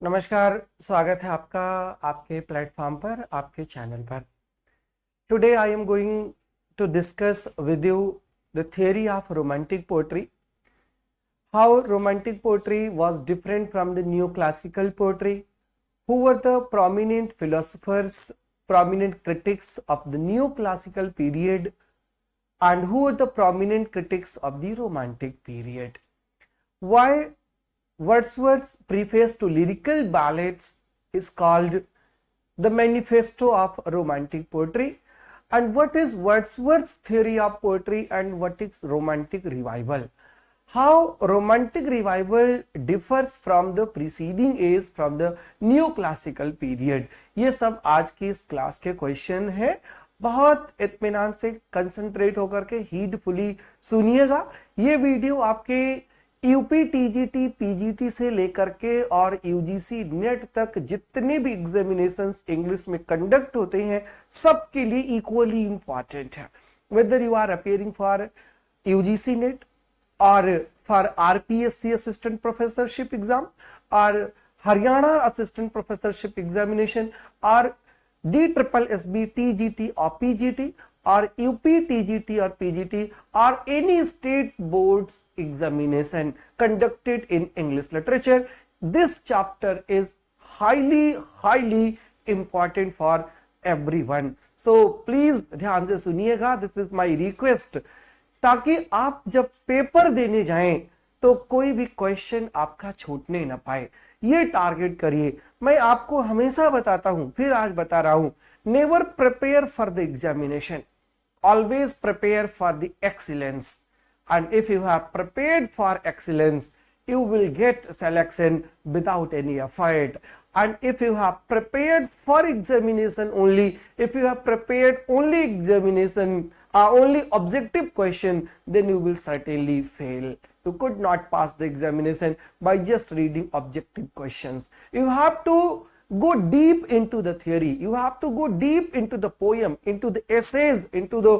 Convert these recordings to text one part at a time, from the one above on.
नमस्कार, स्वागत है आपका आपके प्लेटफॉर्म पर, आपके चैनल पर। Today I am going to discuss with you the theory of romantic poetry, how romantic poetry was different from the neoclassical poetry, who were the prominent philosophers, prominent critics of the neoclassical period, and who were the prominent critics of the romantic period. Why Wordsworth's preface to Lyrical Ballads is called the manifesto of romantic poetry, and what is Wordsworth's theory of poetry and what is romantic revival. How romantic revival differs from the preceding age, from the neoclassical period. ये सब आज की इस class के question है। बहुत इत्मीनान से कंसंट्रेट होकर के हीडफुली सुनिएगा। ये वीडियो आपके यूपी टीजीटी पीजीटी से लेकर के और यूजीसी नेट तक जितने भी एग्जामिनेशंस इंग्लिश में कंडक्ट होते हैं सबके लिए इक्वली इंपॉर्टेंट है। Whether you are appearing for UGC NET or for RPSC assistant professorship exam or Haryana assistant professorship examination or DSSB TGT or PGT or UP TGT or PGT or any state boards examination conducted in English literature, this chapter is highly important for everyone. So please ध्यान से सुनिएगा, this is my request, ताकि आप जब paper देने जाएं तो कोई भी क्वेश्चन आपका छूटने ना पाए। ये टारगेट करिए। मैं आपको हमेशा बताता हूं, फिर आज बता रहा हूं, never prepare for the examination, always prepare for the excellence, and if you have prepared for excellence you will get selection without any effort. And if you have prepared for examination only, if you have prepared only examination, only objective question, then you will certainly fail. You could not pass the examination by just reading objective questions. You have to go deep into the theory. You have to go deep into the poem, into the essays, into the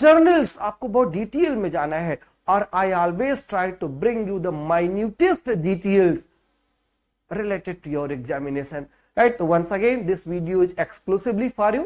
journals. आपको बहुत detail में जाना है। Or I always try to bring you the minutest details related to your examination. Right? So once again, this video is exclusively for you.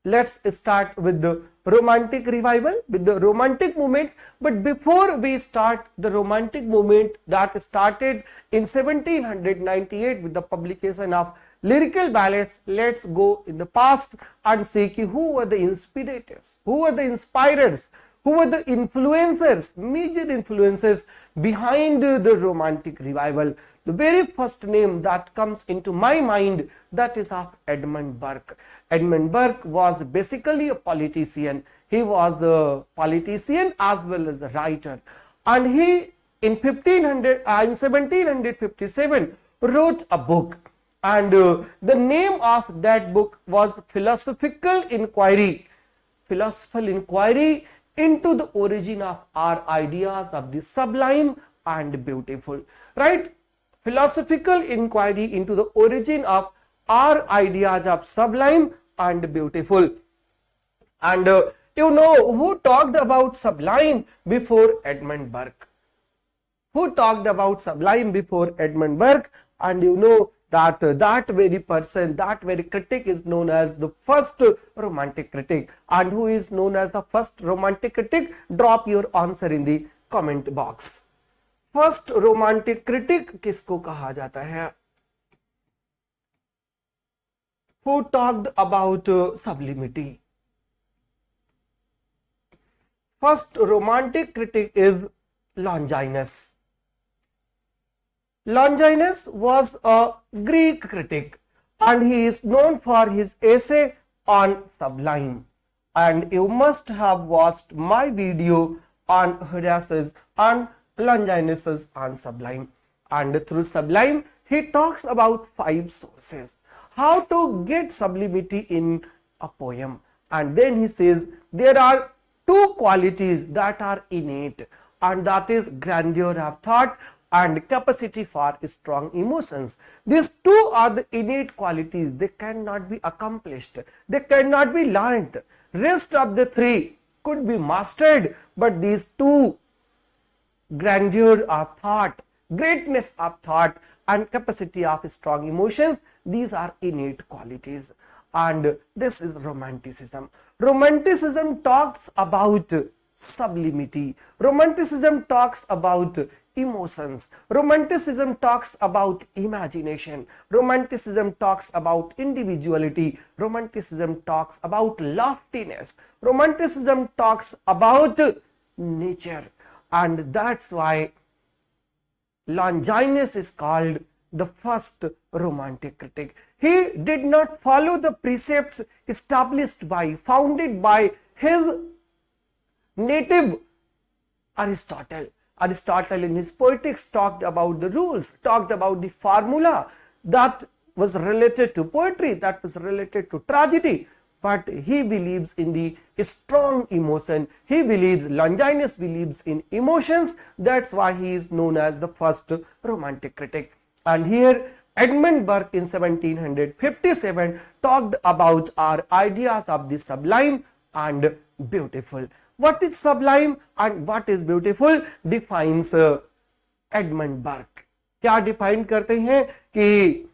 Let's start with the romantic revival, with the romantic movement. But before we start the romantic movement that started in 1798 with the publication of Lyrical Ballads, let's go in the past and see who were the inspirators, who were the inspirers, who were the influencers, major influencers behind the romantic revival. The very first name that comes into my mind, that is of Edmund Burke. Edmund Burke was basically a politician. He was a politician as well as a writer, and he in 1757 wrote a book, and the name of that book was Philosophical Inquiry into the origin of our ideas of the sublime and beautiful. Right? Philosophical inquiry into the origin of our ideas of sublime and beautiful. And you know who talked about sublime before Edmund Burke? Who talked about sublime before Edmund Burke? And you know that that very person, that very critic is known as the first romantic critic. And who is known as the first romantic critic? Drop your answer in the comment box. First romantic critic किसको कहा जाता है? Who talked about sublimity? First romantic critic is Longinus. Longinus was a Greek critic, and he is known for his essay on Sublime. And you must have watched my video on Horace's and Longinus's on Sublime. And through Sublime, he talks about 5 sources, how to get sublimity in a poem. And then he says there are 2 qualities that are innate, and that is grandeur of thought and capacity for strong emotions. These 2 are the innate qualities. They cannot be accomplished. They cannot be learned. Rest of the 3 could be mastered, but these 2, grandeur of thought, greatness of thought, and capacity of strong emotions. These are innate qualities. And this is romanticism. Romanticism talks about sublimity. Romanticism talks about emotions. Romanticism talks about imagination. Romanticism talks about individuality. Romanticism talks about loftiness. Romanticism talks about nature. And that's why Longinus is called the first romantic critic. He did not follow the precepts founded by his native Aristotle. Aristotle in his Poetics talked about the rules, talked about the formula that was related to poetry, that was related to tragedy. But he believes in the strong emotion. He believes, Longinus believes in emotions. That's why he is known as the first romantic critic. And here Edmund Burke in 1757 talked about our ideas of the sublime and beautiful. What is sublime and what is beautiful defines Edmund Burke. क्या define करते हैं कि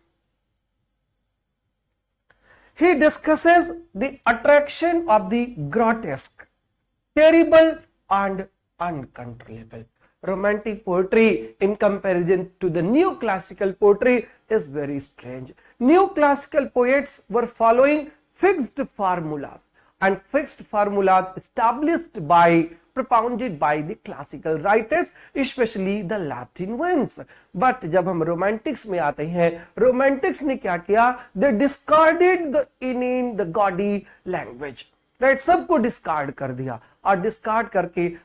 he discusses the attraction of the grotesque, terrible and uncontrollable. Romantic poetry in comparison to the new classical poetry is very strange. New classical poets were following fixed formulas, and fixed formulas propounded by the classical writers, especially the Latin ones. But जब हम romantics में आते हैं, romantics ने क्या किया? They discarded the inane, the gaudy language, right? सबको discard कर दिया, और discard करके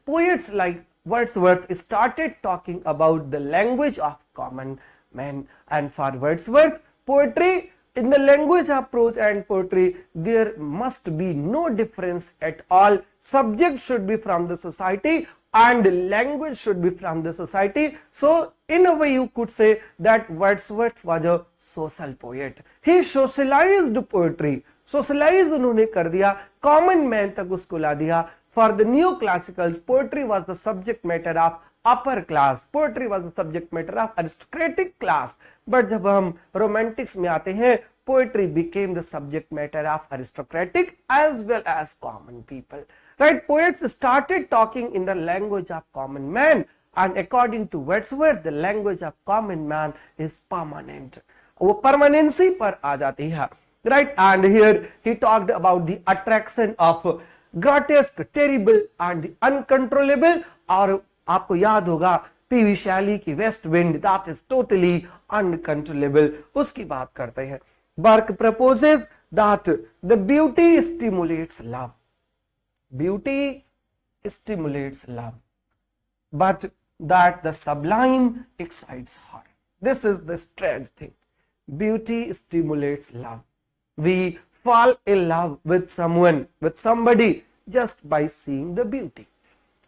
poets like Wordsworth started talking about the language of common men. And for Wordsworth, poetry, in the language of prose and poetry, there must be no difference at all. Subject should be from the society and language should be from the society. So in a way you could say that Wordsworth was a social poet. He socialized poetry. Socialize उन्होंने कर दिया, common man तक उसको ला दिया. For the new classicals, poetry was the subject matter of upper class. Poetry was the subject matter of aristocratic class. But जब हम romantics में आते हैं, poetry became the subject matter of aristocratic as well as common people. Right? Poets started talking in the language of common man, and according to Wordsworth, the language of common man is permanent. वो permanency पर आ जाती है. Right? And here he talked about the attraction of grotesque, terrible and the uncontrollable. और आपको याद होगा PV शैली की west wind, that is totally uncontrollable. उसकी बात करते हैं. Burke proposes that the beauty stimulates love. Beauty stimulates love, but that the sublime excites horror. This is the strange thing. Beauty stimulates love. We fall in love with someone, with somebody, just by seeing the beauty.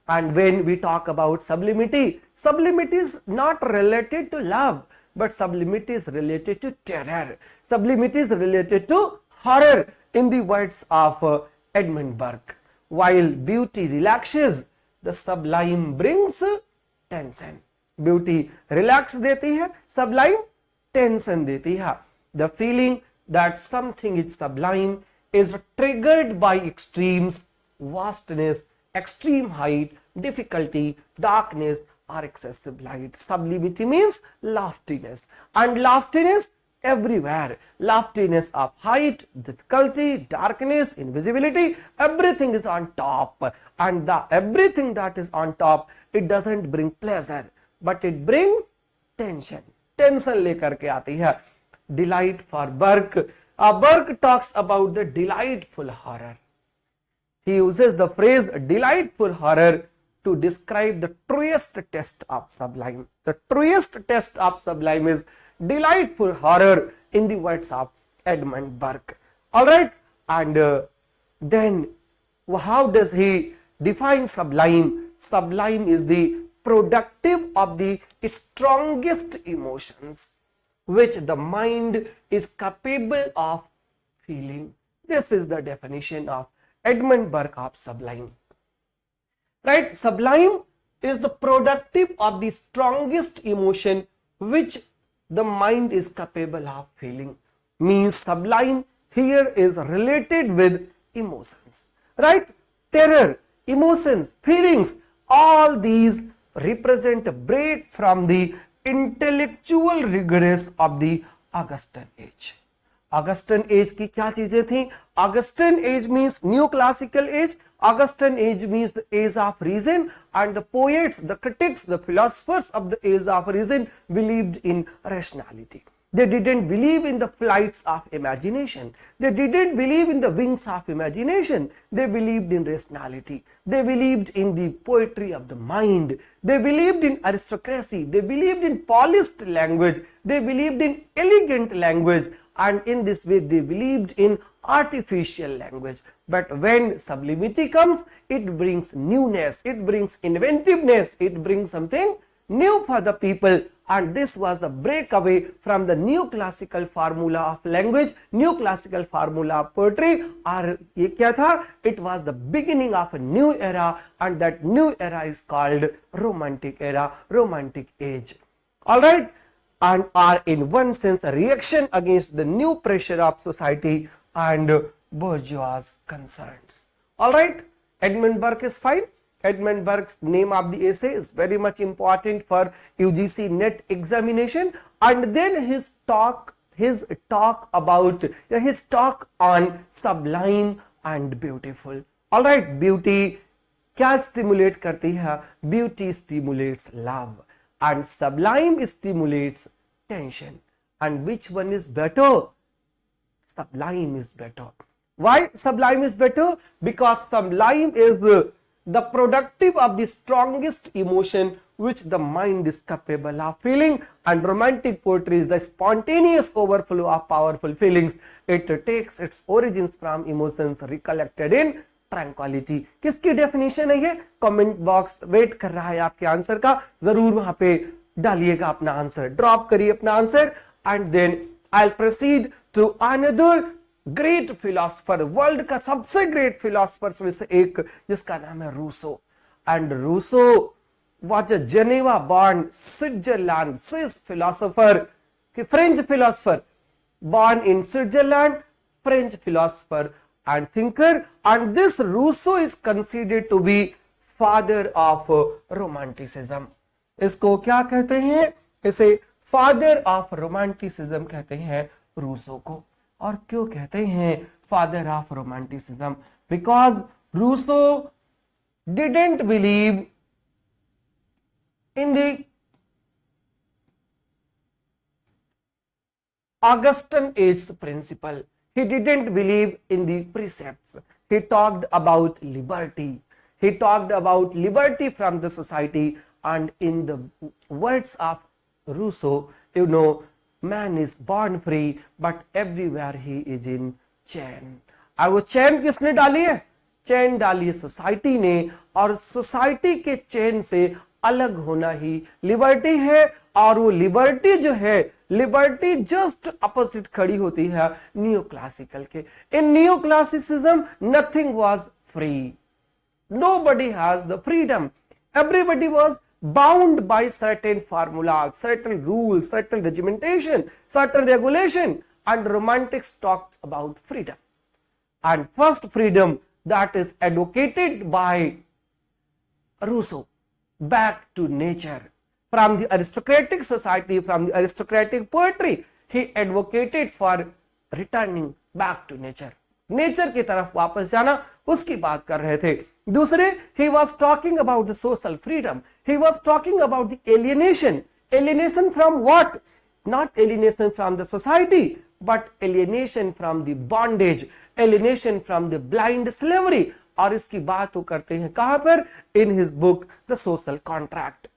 And when we talk about sublimity, sublimity is not related to love, but sublimity is related to terror. Sublimity is related to horror, in the words of Edmund Burke. While beauty relaxes, the sublime brings tension. Beauty relax देती है, sublime tension देती है. The feeling that something is sublime is triggered by extremes, vastness, extreme height, difficulty, darkness, or excessive light. Sublimity means loftiness, and loftiness everywhere. Loftiness of height, difficulty, darkness, invisibility, everything is on top, and everything that is on top, it doesn't bring pleasure, but it brings tension. Tension लेकर के आती है. Delight for Burke. Burke talks about the delightful horror. He uses the phrase delightful horror to describe the truest test of sublime. The truest test of sublime is delightful horror, in the words of Edmund Burke. Alright, and then how does he define sublime? Sublime is the productive of the strongest emotions which the mind is capable of feeling. This is the definition of Edmund Burke of sublime. Right? Sublime is the productive of the strongest emotion which the mind is capable of feeling. Means sublime here is related with emotions, right? Terror, emotions, feelings, all these represent a break from the intellectual rigors of the Augustan age. Augustan age की क्या चीजें थी? Augustan age means new classical age. Augustan age means the age of reason, and the poets, the critics, the philosophers of the age of reason believed in rationality. They didn't believe in the flights of imagination. They didn't believe in the wings of imagination. They believed in rationality. They believed in the poetry of the mind. They believed in aristocracy. They believed in polished language. They believed in elegant language. And in this way, they believed in artificial language. But when sublimity comes, it brings newness, it brings inventiveness, it brings something new for the people. And this was the breakaway from the new classical formula of language, new classical formula of poetry. और ये क्या था? It was the beginning of a new era, and that new era is called Romantic era, Romantic age. All right, and are in one sense a reaction against the new pressure of society and bourgeois concerns. All right, Edmund Burke is fine. Edmund Burke's name of the essay is very much important for UGC NET examination, and then his talk on sublime and beautiful. All right, beauty क्या stimulate करती है? Beauty stimulates love, and sublime stimulates tension. And which one is better? Sublime is better. Why sublime is better? Because sublime is the productive of the strongest emotion which the mind is capable of feeling, and romantic poetry is the spontaneous overflow of powerful feelings. It takes its origins from emotions recollected in ट्रैंक्वालिटी. किसकी definition है ये? Comment box wait कर रहा है आपके answer का. जरूर वहां पे डालिएगा अपना आंसर, ड्रॉप करिए अपना answer, and then I will proceed to another great philosopher. World का सबसे ग्रेट फिलोसफर्स में से एक जिसका नाम है Rousseau. And Rousseau was a Geneva born Switzerland Swiss philosopher, French philosopher, born in Switzerland, French philosopher and thinker, and this Rousseau is considered to be father of romanticism. इसको क्या कहते हैं? इसे फादर ऑफ रोमांटिसिज्म कहते हैं Rousseau को. और क्यों कहते हैं father of romanticism? Because Rousseau didn't believe in the Augustan age principle. He didn't believe in the precepts. He talked about liberty. He talked about liberty from the society, and in the words of Rousseau, you know, man is born free, but everywhere he is in chain. और वो चैन किसने डाली है? चैन डाली है society ने, और society के चैन से अलग होना ही लिबर्टी है. और वो लिबर्टी जो है, लिबर्टी जस्ट अपोजिट खड़ी होती है न्यू क्लासिकल के. In new classicism nothing was free. Nobody has the freedom. Everybody was bound by certain formula, certain rule, certain regimentation, certain regulation. And romantics talked about freedom. And first freedom that is advocated by Rousseau, back to nature. From the aristocratic society, from the aristocratic poetry, he advocated for returning back to nature. Nature की तरफ वापस जाना, उसकी बात कर रहे थे. दूसरे, he was talking about the social freedom. He was talking about the alienation. Alienation from what? Not alienation from the society, but alienation from the bondage, alienation from the blind slavery. और इसकी बात वो करते हैं कहां पर? In his book The Social Contract.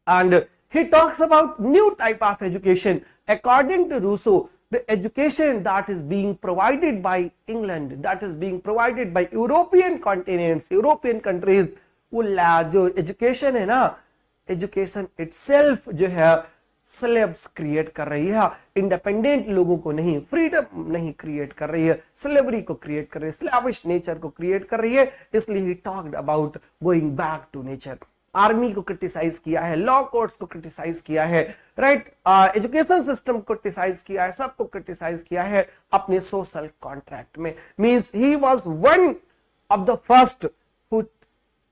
And he talks about new type of education. According to Rousseau, the education that is being provided by England, that is being provided by European continents, European countries, वो जो education है ना, education itself जो है slaves create कर रही है, independent लोगों को नहीं, फ्रीडम नहीं क्रिएट कर रही है, स्लेवरी को क्रिएट कर रही है, स्लेविश नेचर को क्रिएट कर रही है. इसलिए ही talked about going back to nature. Army को क्रिटिसाइज किया है, लॉ कोर्ट्स को क्रिटिसाइज किया है, राइट, एजुकेशन सिस्टम को क्रिटिसाइज किया है, सबको क्रिटिसाइज किया है अपने सोशल कॉन्ट्रैक्ट में. Means he was one of the first who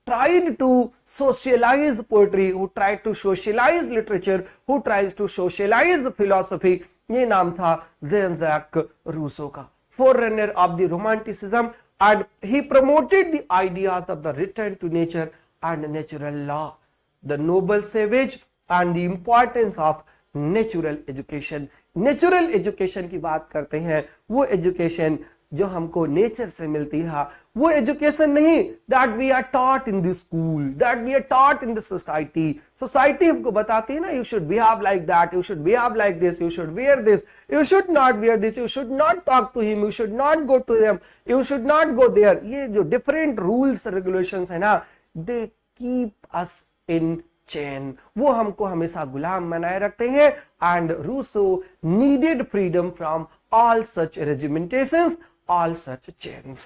tried to socialize poetry, who tried to socialize literature, who tries to socialize philosophy. ये नाम था Jean-Jacques Rousseau का, forerunner of the Romanticism, and he promoted the ideas of the return to nature and natural law, the noble savage and the importance of natural education. Natural education की बात करते हैं, वो education जो हमको nature से मिलती है, वो एजुकेशन नहीं that we are taught in the school, that we are taught in the society. Society हमको बताती है ना, you should behave like that, you should behave like this, you should wear this, you should not wear this, you should not talk to him, you should not go to them, you should not go there. ये जो different rules regulations है ना, they keep us in chain, वो हमको हमेशा गुलाम बनाए रखते हैं. And Rousseau needed freedom from all such regimentations, all such chains.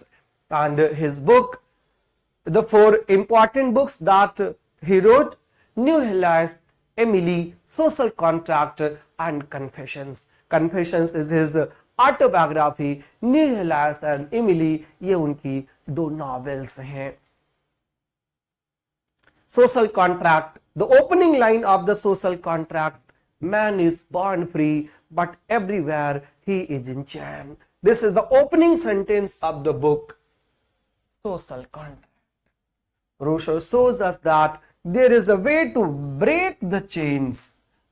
And his book, the 4 important books that he wrote, New Hellas, Emily, Social Contract, and Confessions. Confessions is his autobiography. New Hellas and Emily, ये उनकी 2 novels हैं. Social Contract, the opening line of the Social Contract, man is born free, but everywhere he is in chain. This is the opening sentence of the book, Social Contract. Rousseau shows us that there is a way to break the chains.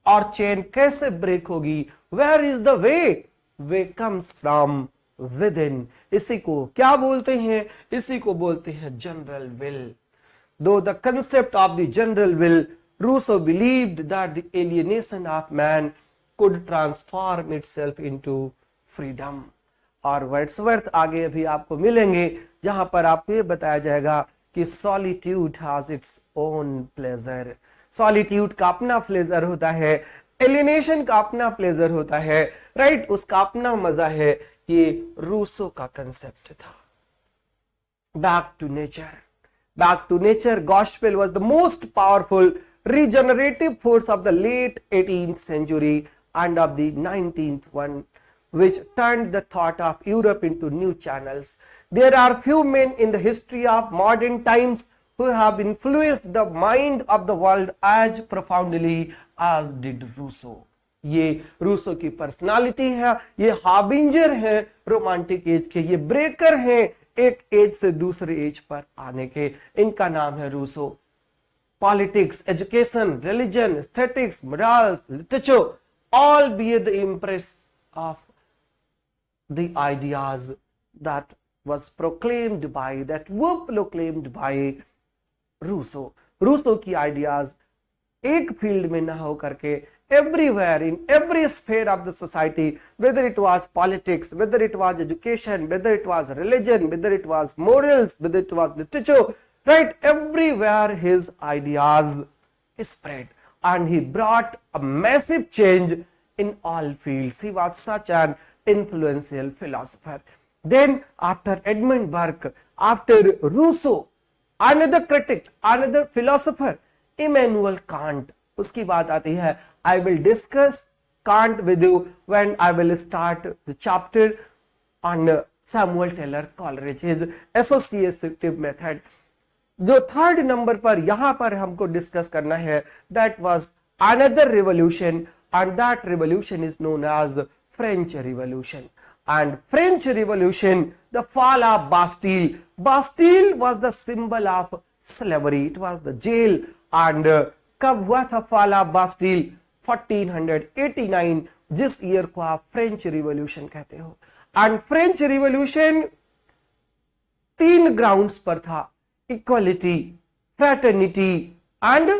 और chain कैसे break होगी? Where is the way? Way comes from within. इसी को क्या बोलते हैं? इसी को बोलते हैं general will. Though the concept of the general will, Rousseau believed that the alienation of man could transform itself into freedom. और वर्ड्सवर्थ आगे अभी आपको मिलेंगे जहां पर आपको ये बताया जाएगा कि solitude has its own pleasure. Solitude का अपना प्लेजर होता है, एलिनेशन का अपना प्लेजर होता है, राइट, उसका अपना मजा है. ये रूसो का कंसेप्ट था. Back to nature. Back to nature gospel was the most powerful regenerative force of the late 18th century and of the 19th one, which turned the thought of Europe into new channels. There are few men in the history of modern times who have influenced the mind of the world as profoundly as did Rousseau. ये Rousseau की personality है, ये harbinger है romantic as के, ये breaker है एक as से दूसरे एज पर आने के. इनका नाम है Rousseau. Politics, education, religion, aesthetics, morals, literature, all bear the impress of the ideas that was proclaimed by, that were proclaimed by Rousseau. Rousseau की ideas एक फील्ड में ना हो करके everywhere, in every sphere of the society, whether it was politics, whether it was education, whether it was religion, whether it was morals, whether it was literature, right, everywhere his ideas spread, and he brought a massive change in all fields. He was such an influential philosopher. Then after Edmund Burke, after Rousseau, another critic, another philosopher, Immanuel Kant. उसकी बात आती है. I will discuss Kant with you when I will start the chapter on Samuel Taylor Coleridge, his associative method. जो third number पर यहां पर हमको discuss करना है, that was another revolution, and that revolution is known as French revolution. And French revolution, the fall of Bastille. Bastille was the symbol of slavery, it was the jail. एंड कब हुआ था फॉल ऑफ बास्टिल? 1489, जिस year को आप French revolution कहते हो. And French revolution 3 grounds पर था: equality, fraternity, and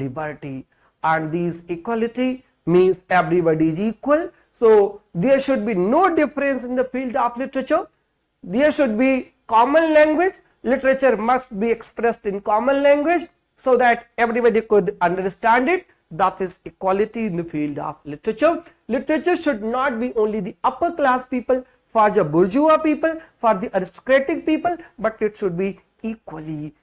liberty. And these equality means everybody is equal, so there should be no difference in the field of literature. There should be common language. Literature must be expressed in common language so that everybody could understand it. That is equality in the field of literature. Literature should not be only the upper class people, for the bourgeois people, for the aristocratic people, but it should be equally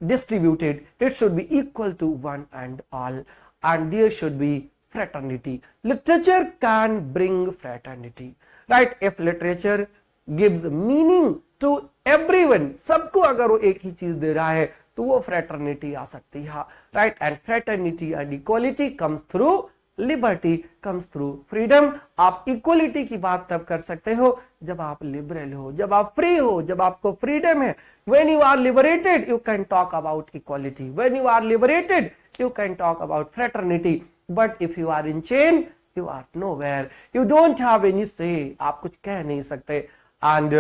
distributed, it should be equal to one and all, and there should be fraternity. Literature can bring fraternity, right? If literature gives meaning to everyone, सबको अगर वो एक ही चीज दे रहा है तो वो fraternity आ सकती है, right? And fraternity and equality comes through liberty, comes through freedom. आप इक्वलिटी की बात तब कर सकते हो जब आप लिबरल हो, जब आप फ्री हो, जब आपको फ्रीडम है। When you are liberated, you can talk about equality. When you are liberated, you can talk about fraternity. But if you are in chain, you are nowhere. You don't have any say. आप कुछ कह नहीं सकते। And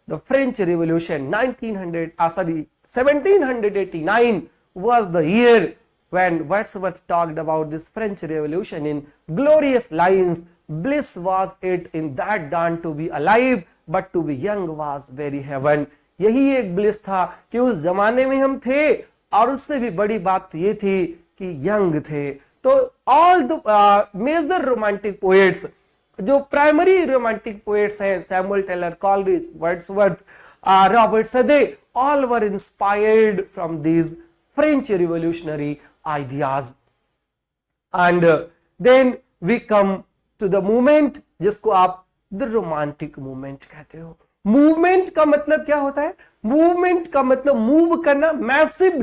the French Revolution 1789 was the year when Wordsworth talked about this French Revolution in glorious lines. Bliss was it in that dawn to be alive, but to be young was very heaven. यही एक bliss था कि उस जमाने में हम थे, और उससे भी बड़ी बात ये थी कि यंग थे। तो all the major romantic poets, जो प्राइमरी रोमांटिक पोएट्स हैं, Samuel Taylor Coleridge, Wordsworth, Robert Southey, all were inspired from these French revolutionary ideas. And then we come to the movement जिसको आप the romantic movement कहते हो। Movement का मतलब क्या होता है? मूवमेंट का मतलब मूव करना, massive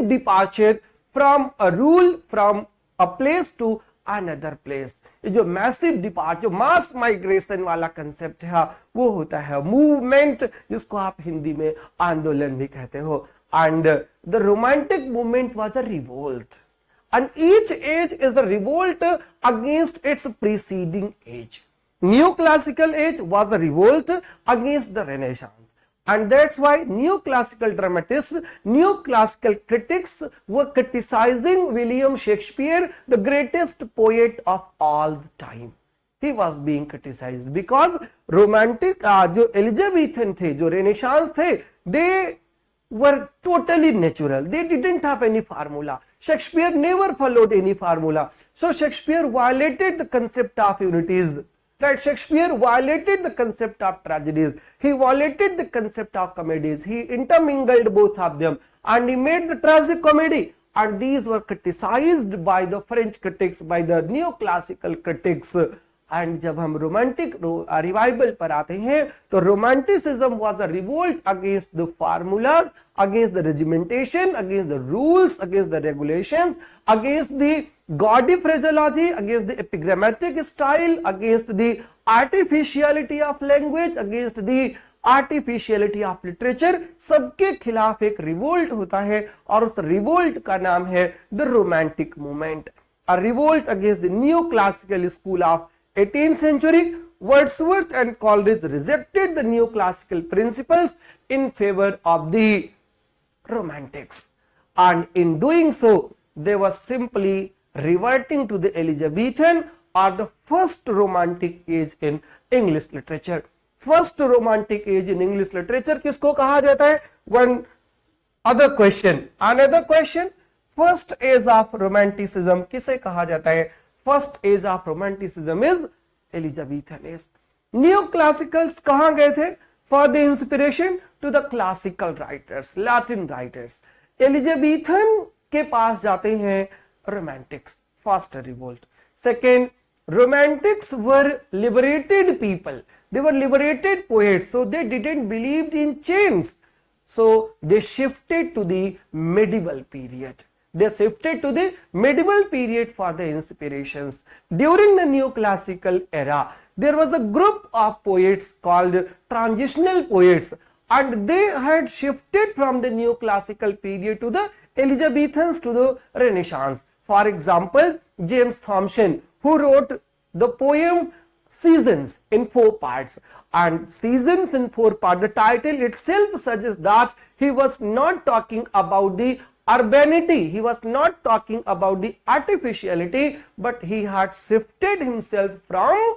departure from a rule, from a place to another place. ये जो मैसिव डिपार्चर, मास माइग्रेशन वाला कंसेप्ट है, वो होता है मूवमेंट, जिसको आप हिंदी में आंदोलन भी कहते हो। And the romantic movement was a revolt, and each age is a revolt against its preceding age. Neoclassical age was a revolt against the Renaissance, and that's why neoclassical dramatists, neoclassical critics were criticizing William Shakespeare, the greatest poet of all the time. He was being criticized because romantic जो Elizabethan थे, जो Renaissance थे, they were totally natural. They didn't have any formula. Shakespeare never followed any formula. So Shakespeare violated the concept of unities. Right? Shakespeare violated the concept of tragedies. He violated the concept of comedies. He intermingled both of them, and he made the tragic comedy. And these were criticized by the French critics, by the neoclassical critics. And जब हम romantic revival पर आते हैं तो romanticism was a revolt against the formulas, against the regimentation, against the rules, against the regulations, against the gaudy phraseology, against the epigrammatic style, against the artificiality of language, against the artificiality of literature. सबके खिलाफ एक revolt होता है, और उस revolt का नाम है the romantic movement. A revolt against the new classical school of 18th century. Wordsworth and Coleridge rejected the neoclassical principles in favor of the romantics, and in doing so they were simply reverting to the Elizabethan or the first romantic age in English literature. First romantic age in English literature किसको कहा जाता है? One other question, another question, first age of romanticism किसे कहा जाता है? First age of romanticism is Elizabethan age. Neoclassicals कहाँ गए थे? For the inspiration to the classical writers, Latin writers. Elizabethan के पास जाते हैं romantics. First revolt. Second, romantics were liberated people. They were liberated poets, so they didn't believe in chains. So they shifted to the medieval period. They shifted to the medieval period for the inspirations. During the neoclassical era, there was a group of poets called transitional poets, and they had shifted from the neoclassical period to the Elizabethans to the Renaissance. For example, James Thomson, who wrote the poem Seasons in 4 parts, and Seasons in 4 parts, the title itself suggests that he was not talking about the urbanity, he was not talking about the artificiality, but he had shifted himself from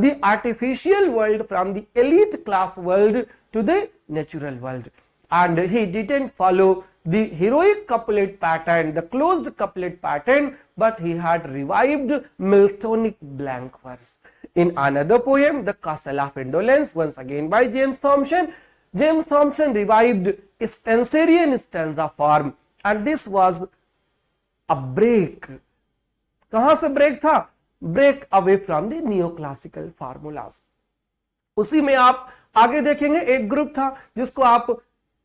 the artificial world, from the elite class world to the natural world, and he didn't follow the heroic couplet pattern, the closed couplet pattern, but he had revived Miltonic blank verse. In another poem, The Castle of Indolence, once again by James Thomson, James Thompson revived Spencerian stanza form, and this was a break. कहां से break था? Break away from the neoclassical formulas. उसी में आप आगे देखेंगे एक group था जिसको आप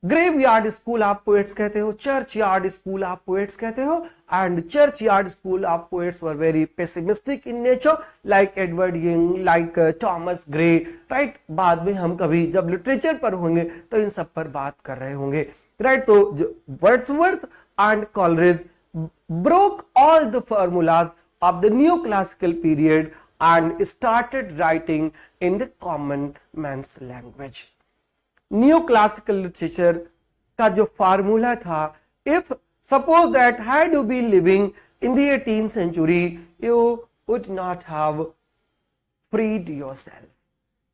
graveyard school of poets कहते हो, churchyard school of poets कहते हो, and churchyard school of poets were very pessimistic in nature, like Edward Young, like Thomas Gray, right. बाद में हम कभी जब लिटरेचर पर होंगे तो इन सब पर बात कर रहे होंगे, राइट. तो Wordsworth and Coleridge broke all the formulas of the neoclassical period and started writing in the common man's language. Neoclassical literature का जो फार्मूला था, if suppose that had you been living in the 18th century, you would not have freed yourself.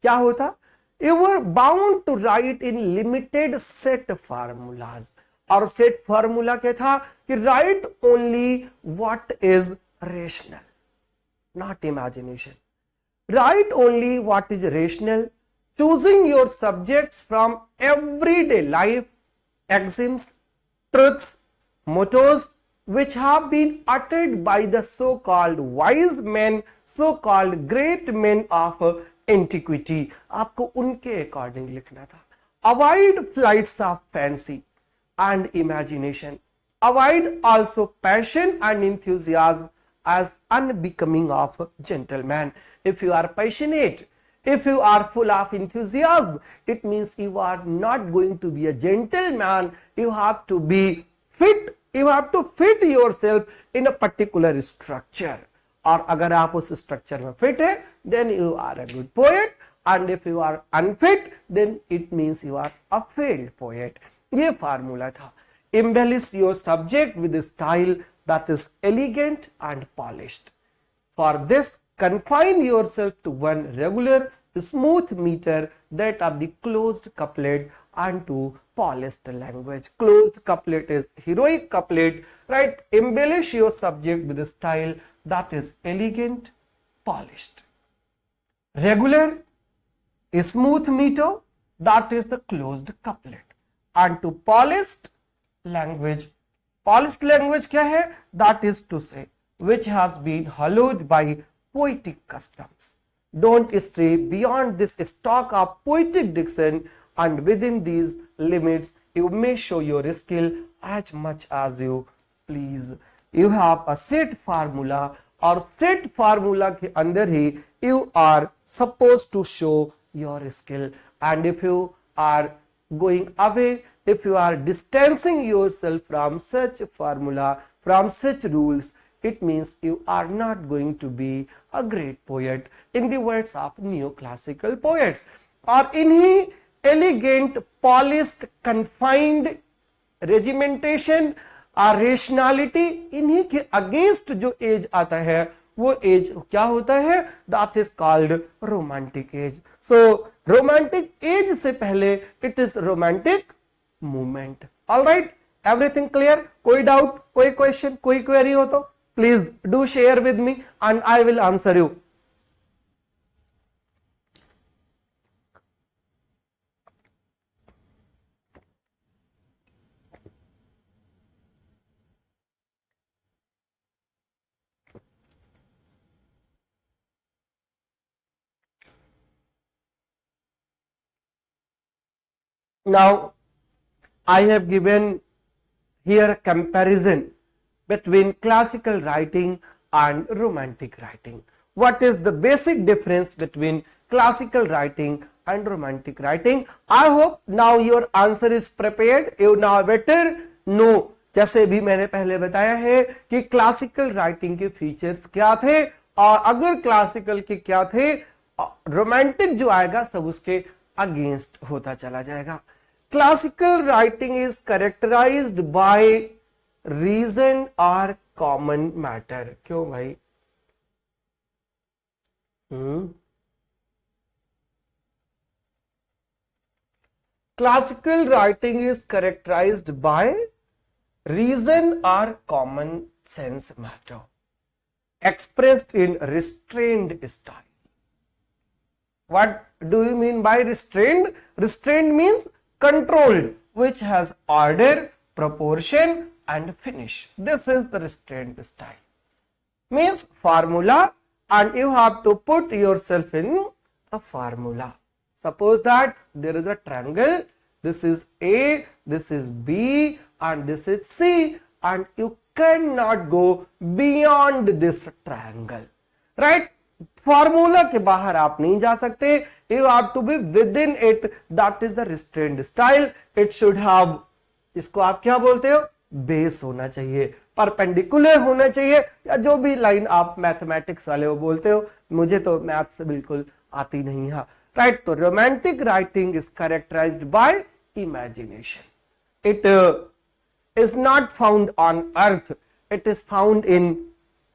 क्या होता? You were bound to write in limited set formulas. और set formula क्या था कि right only what is rational, not imagination. Right only what is rational, choosing your subjects from everyday life, axioms, truths, mottos which have been uttered by the so-called wise men, so-called great men of antiquity. आपको उनके according लिखना था. Avoid flights of fancy and imagination. Avoid also passion and enthusiasm as unbecoming of a gentleman. If you are passionate, if you are full of enthusiasm, it means you are not going to be a gentleman. You have to be fit. You have to fit yourself in a particular structure. और अगर आप उस structure में fit है, then you are a good poet. And if you are unfit, then it means you are a failed poet. ये formula था. Embellish your subject with a style that is elegant and polished. For this, confine yourself to one regular smooth meter, that of the closed couplet, and to polished language. Closed couplet is heroic couplet, right? Embellish your subject with a style that is elegant, polished. Regular, smooth meter, that is the closed couplet. And to polished language. Polished language क्या है? That is to say, which has been hallowed by poetic customs. Don't stray beyond this stock of poetic diction, and within these limits, you may show your skill as much as you please. You have a set formula, और set formula के अंदर ही you are supposed to show your skill. And if you are going away, if you are distancing yourself from such formula, from such rules, it means you are not going to be a great poet, in the words of neoclassical poets. और इन्हीं elegant, polished, confined regimentation और rationality, इन्हीं के against जो as आता है, वो as क्या होता है? That is called romantic age. So romantic age से पहले it is romantic movement. All right, everything clear? कोई डाउट, कोई क्वेश्चन, कोई क्वेरी हो तो please do share with me and I will answer you. Now, I have given here a comparison between classical writing and romantic writing. What is the basic difference between classical writing and romantic writing? I hope now your answer is prepared. You now better know, जैसे भी मैंने पहले बताया है कि classical writing के features क्या थे और अगर क्लासिकल के क्या थे, रोमांटिक जो आएगा सब उसके अगेंस्ट होता चला जाएगा. Classical writing is characterised by reason और कॉमन मैटर. क्यों भाई? Classical writing is characterized by reason or common sense matter expressed in restrained style. What do you mean by restrained? Restrained means controlled, which has order, proportion and finish. This is the restrained style. Means formula, and you have to put yourself in a formula. Suppose that there is a triangle, this is A, this is B and this is C, and you cannot go beyond this triangle, right? Formula के बाहर आप नहीं जा सकते. You have to be within it. That is the restrained style. It should have, इसको आप क्या बोलते हो, बेस होना चाहिए, परपेंडिकुलर होना चाहिए, या जो भी लाइन आप मैथमेटिक्स वाले हो बोलते हो. मुझे तो मैथ से बिल्कुल आती नहीं है, राइट? तो romantic writing is characterised by imagination. It is not found on earth, it is found in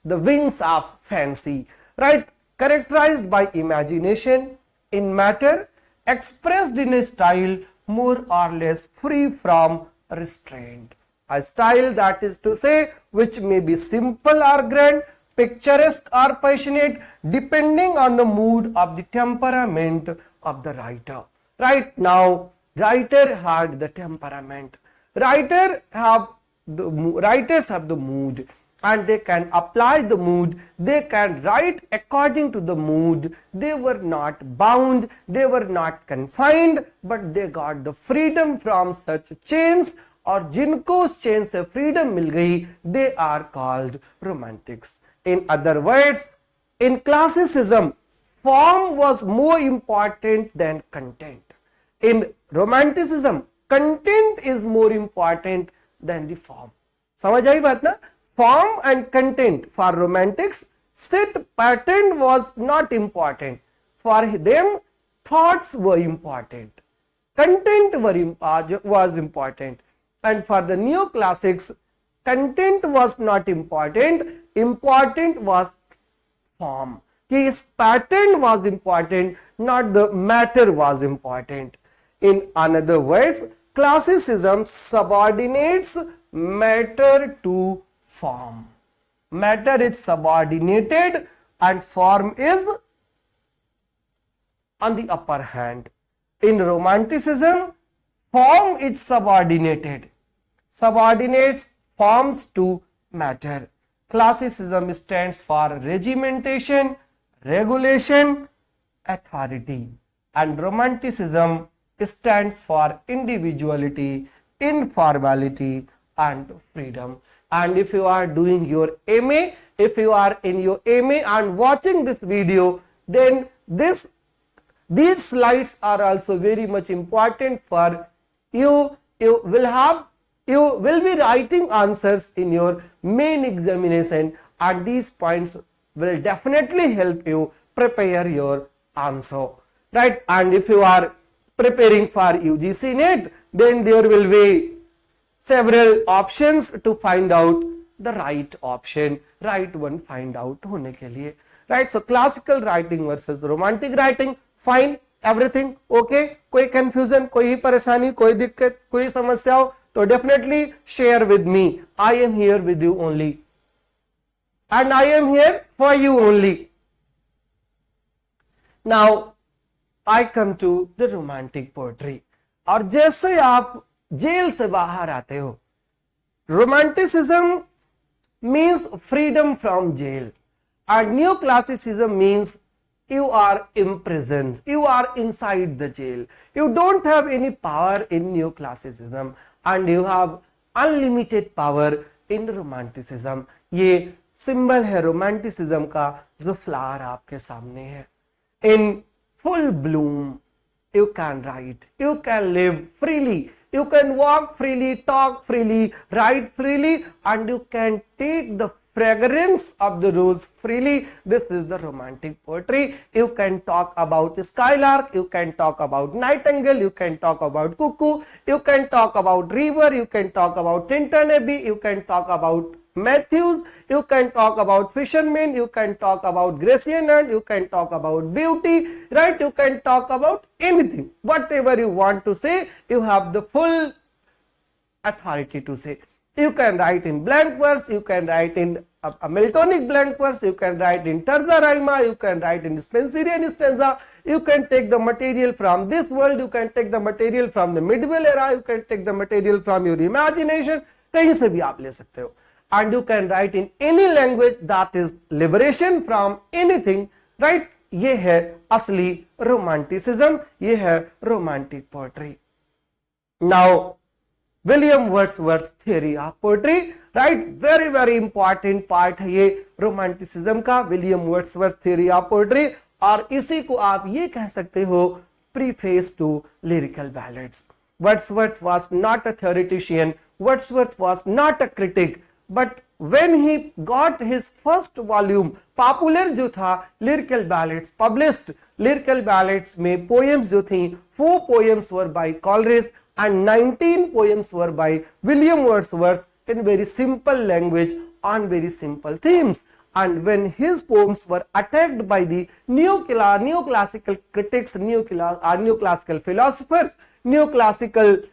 the wings of fancy, right? Characterized by imagination in matter, expressed in a style more or less free from restraint. A style, that is to say, which may be simple or grand, picturesque or passionate, depending on the mood of the temperament of the writer. Right now, writer had the temperament. Writers have the mood, and they can apply the mood. They can write according to the mood. They were not bound, they were not confined, but they got the freedom from such chains, और जिनको उस chain से freedom मिल गई, they are called romantics. In other words, in classicism, form was more important than content. In romanticism, content is more important than the form. समझ आई बात ना? Form and content. For romantics, set pattern was not important. For them, thoughts were important. Content was important. And for the neoclassics, content was not important. Important was form. His pattern was important, not the matter was important. In other words, classicism subordinates matter to form. Matter is subordinated and form is on the upper hand. In romanticism, form is subordinated, subordinates forms to matter. Classicism stands for regimentation, regulation, authority, and romanticism stands for individuality, informality and freedom. And if you are doing your MA, if you are in your MA and watching this video, then these slides are also very much important for you. You will be writing answers in your main examination, and these points will definitely help you prepare your answer, right? And if you are preparing for UGC NET, then there will be several options to find out the right option, right one find out होने के लिए, right? So classical writing versus romantic writing, fine, everything okay? कोई confusion, कोई परेशानी, कोई दिक्कत, कोई समस्या हो तो definitely share with me. I am here with you only, and I am here for you only. Now I come to the romantic poetry. और जैसे आप जेल से बाहर आते हो, romanticism means freedom from jail, and neoclassicism means you are imprisoned, you are inside the jail. You don't have any power in neoclassicism and you have unlimited power in romanticism. ये symbol है romanticism का जो flower आपके सामने है. In full bloom, you can write, you can live freely, you can walk freely, talk freely, write freely, and you can take the fragrance of the rose freely. This is the romantic poetry. You can talk about skylark, you can talk about nightingale, you can talk about cuckoo, you can talk about river, you can talk about Tintin Abbey, you can talk about Matthews, you can talk about fishermen, you can talk about Gracian, you can talk about beauty, right? You can talk about anything, whatever you want to say, you have the full authority to say. You can write in blank verse, you can write in a Miltonic blank verse, you can write in terza rima, you can write in Spenserian stanza, you can take the material from this world, you can take the material from the medieval era, you can take the material from your imagination, कहीं से भी आप ले सकते हो. And you can write in any language, that is liberation from anything, right? ये है असली romanticism, ये है romantic poetry. Now, William Wordsworth's theory of poetry, right? Very important part है ये romanticism का, William Wordsworth's theory of poetry, और इसी को आप ये कह सकते हो preface to lyrical ballads. Wordsworth was not a theoretician, Wordsworth was not a critic, but when he got his first volume, popular जो था lyrical ballads published, lyrical ballads में poems जो थी, 4 poems were by Coleridge and 19 poems were by William Wordsworth in very simple language on very simple themes. And when his poems were attacked by the neoclassical critics, neoclassical philosophers, neoclassical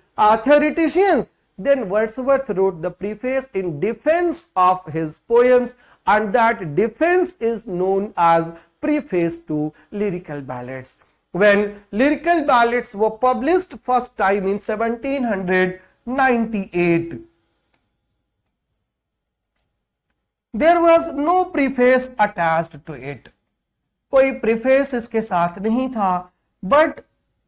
theoreticians, then Wordsworth wrote the preface in defense of his poems, and that defense is known as Preface to Lyrical Ballads. When Lyrical Ballads were published first time in 1798, there was no preface attached to it. कोई preface इसके साथ नहीं था, but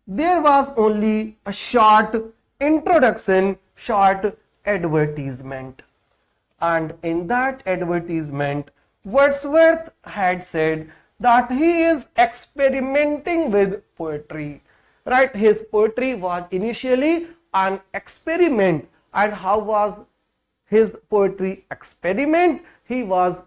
there was only a short introduction, short advertisement. And in that advertisement, Wordsworth had said that he is experimenting with poetry, right? His poetry was initially an experiment. And how was his poetry experiment? He was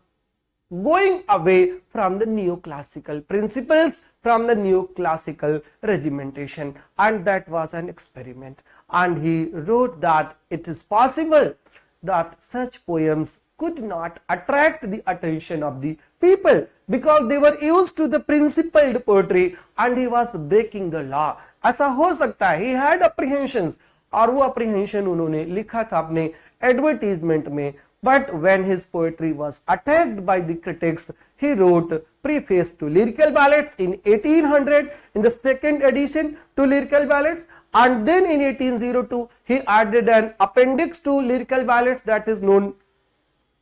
going away from the neoclassical principles, from the neoclassical regimentation, and that was an experiment. And he wrote that it is possible that such poems could not attract the attention of the people because they were used to the principled poetry, and he was breaking the law. ऐसा हो सकता है, he had apprehensions, और वो apprehension उन्होंने लिखा था अपने advertisement में. But when his poetry was attacked by the critics, he wrote Preface to Lyrical Ballads in 1800, in the second edition to Lyrical Ballads, and then in 1802 he added an appendix to Lyrical Ballads that is known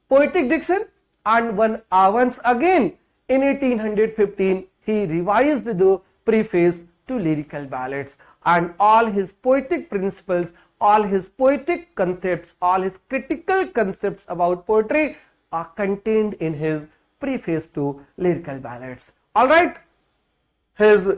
Poetic Diction, and once again in 1815 he revised the Preface to Lyrical Ballads, and all his poetic principles, all his poetic concepts, all his critical concepts about poetry are contained in his Preface to Lyrical Ballads. Alright, his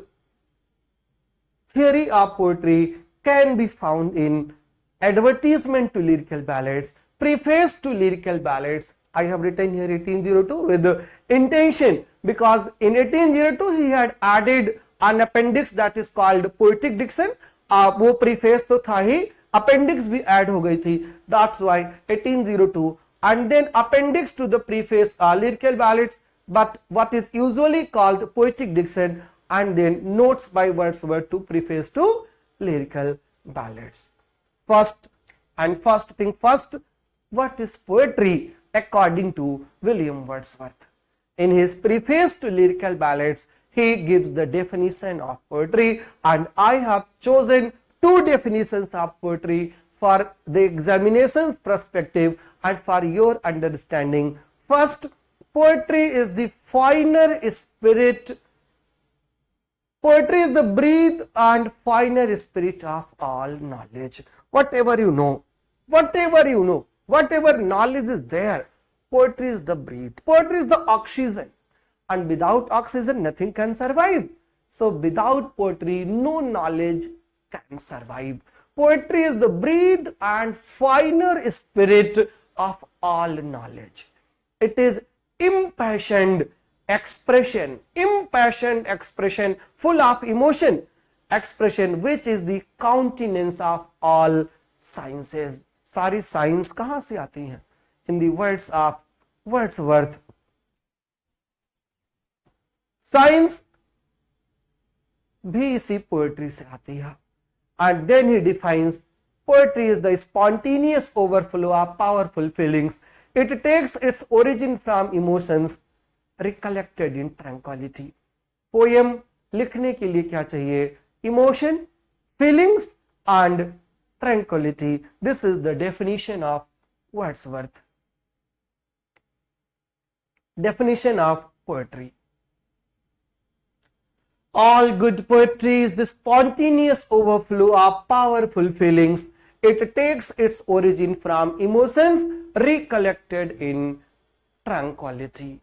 theory of poetry can be found in Advertisement to Lyrical Ballads, Preface to Lyrical Ballads. I have written here 1802 with the intention, because in 1802 he had added an appendix that is called Poetic Diction. वो preface तो था ही, appendix भी add हो गई थी, that's why 1802, and then appendix to the preface Lyrical Ballads, but what is usually called Poetic Diction, and then notes by Wordsworth to Preface to Lyrical Ballads. First thing first, what is poetry according to William Wordsworth? In his Preface to Lyrical Ballads, he gives the definition of poetry, and I have chosen 2 definitions of poetry for the examination's perspective and for your understanding. First, poetry is the finer spirit. Poetry is the breath and finer spirit of all knowledge. Whatever you know, whatever knowledge is there, poetry is the breath. Poetry is the oxygen. And without oxygen, nothing can survive. So without poetry, no knowledge can survive. Poetry is the breath and finer spirit of all knowledge. It is impassioned expression, full of emotion, expression which is the countenance of all sciences. सारी science कहाँ से आती हैं? In the words of Wordsworth, science भी इसी poetry से आती है. And then he defines poetry is the spontaneous overflow of powerful feelings It takes its origin from emotions recollected in tranquility. Poem लिखने के लिए क्या चाहिए? Emotion, feelings and tranquillity. This is the definition of Wordsworth. Definition of poetry. All good poetry is the spontaneous overflow of powerful feelings. It takes its origin from emotions recollected in tranquility.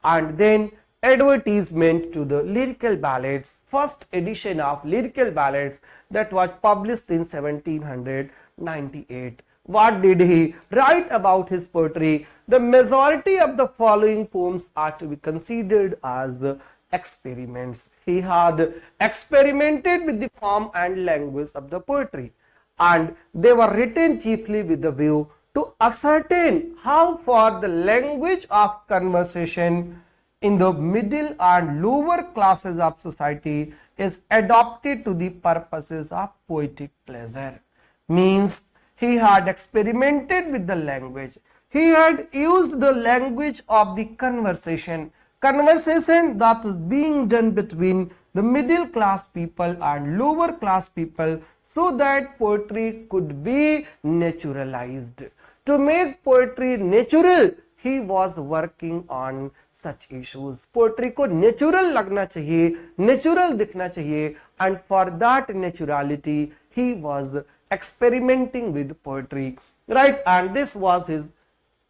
And then advertisement to the Lyrical Ballads, first edition of Lyrical Ballads that was published in 1798. What did he write about his poetry? The majority of the following poems are to be considered as experiments. He had experimented with the form and language of the poetry, and they were written chiefly with the view to ascertain how far the language of conversation in the middle and lower classes of society is adopted to the purposes of poetic pleasure. Means he had experimented with the language. He had used the language of the conversation that was being done between the middle class people and lower class people, so that poetry could be naturalized. To make poetry natural, he was working on such issues. Poetry को natural लगना चाहिए, natural दिखना चाहिए, and for that naturality he was experimenting with poetry, right? And this was his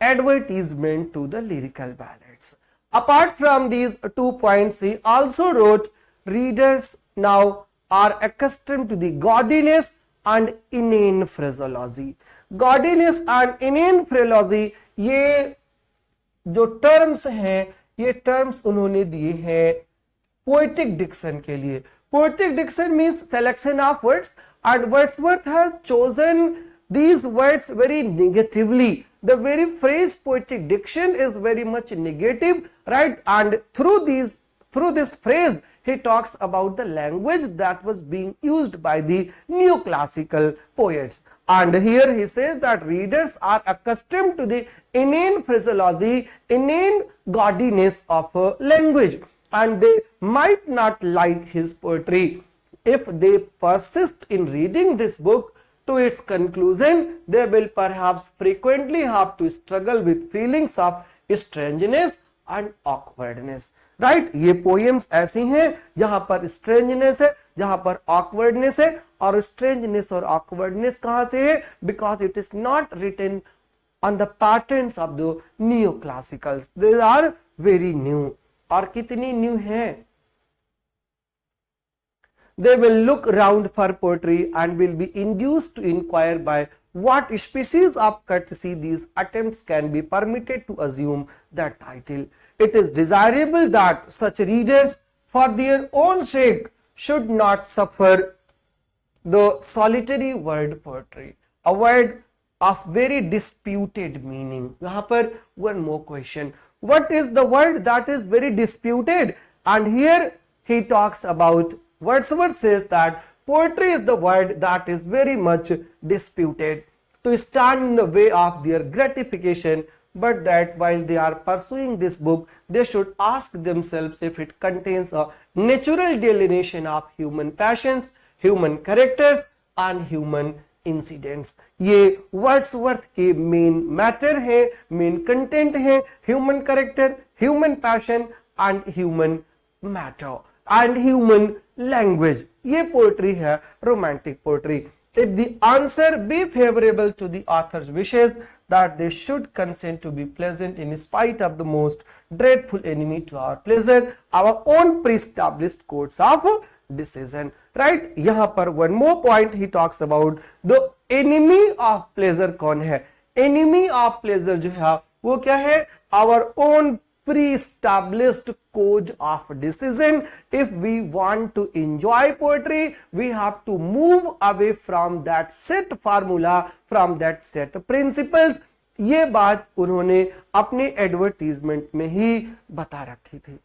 advertisement to the Lyrical Ballads. Apart from these 2 points, he also wrote, readers now are accustomed to the gaudiness and inane phraseology. Gaudiness and inane phraseology, ये जो terms हैं, ये terms उन्होंने दिए हैं poetic diction के लिए. Poetic diction means selection of words, and Wordsworth has chosen these words very negatively. The very phrase poetic diction is very much negative, right? And through this phrase, he talks about the language that was being used by the neoclassical poets. And here he says that readers are accustomed to the inane phraseology, inane gaudiness of language, and they might not like his poetry. If they persist in reading this book to its conclusion, they will perhaps frequently have to struggle with feelings of strangeness and awkwardness. Right, ये poems ऐसी हैं जहां पर strangeness है, जहां पर awkwardness है, और स्ट्रेंजनेस और ऑकवर्डनेस कहां से है? Because it is not written on the patterns of the new classicals. They are very new. और कितनी न्यू है? They will look round for poetry and will be induced to inquire by what species of courtesy these attempts can be permitted to assume that title. It is desirable that such readers, for their own sake, should not suffer the solitary word poetry, a word of very disputed meaning. यहाँ पर one more question. What is the word that is very disputed? And here he talks about, Wordsworth says that poetry is the word that is very much disputed, to stand in the way of their gratification, but that while they are pursuing this book, they should ask themselves if it contains a natural delineation of human passions, human characters and human incidents. ये Wordsworth के main matter है, main content है, human character, human passion and human matter and human language. ये poetry है romantic poetry. If the answer be favorable to the author's wishes that they should consent to be pleasant in spite of the most dreadful enemy to our pleasure, our own pre-established codes of decision. Right? यहाँ पर one more point he talks about the enemy of pleasure. कौन है? Enemy of pleasure जो है वो क्या है? Our own pre-established code of decision. If we want to enjoy poetry, we have to move away from that set formula, from that set principles. ये बात उन्होंने अपने एडवर्टीजमेंट में ही बता रखी थी.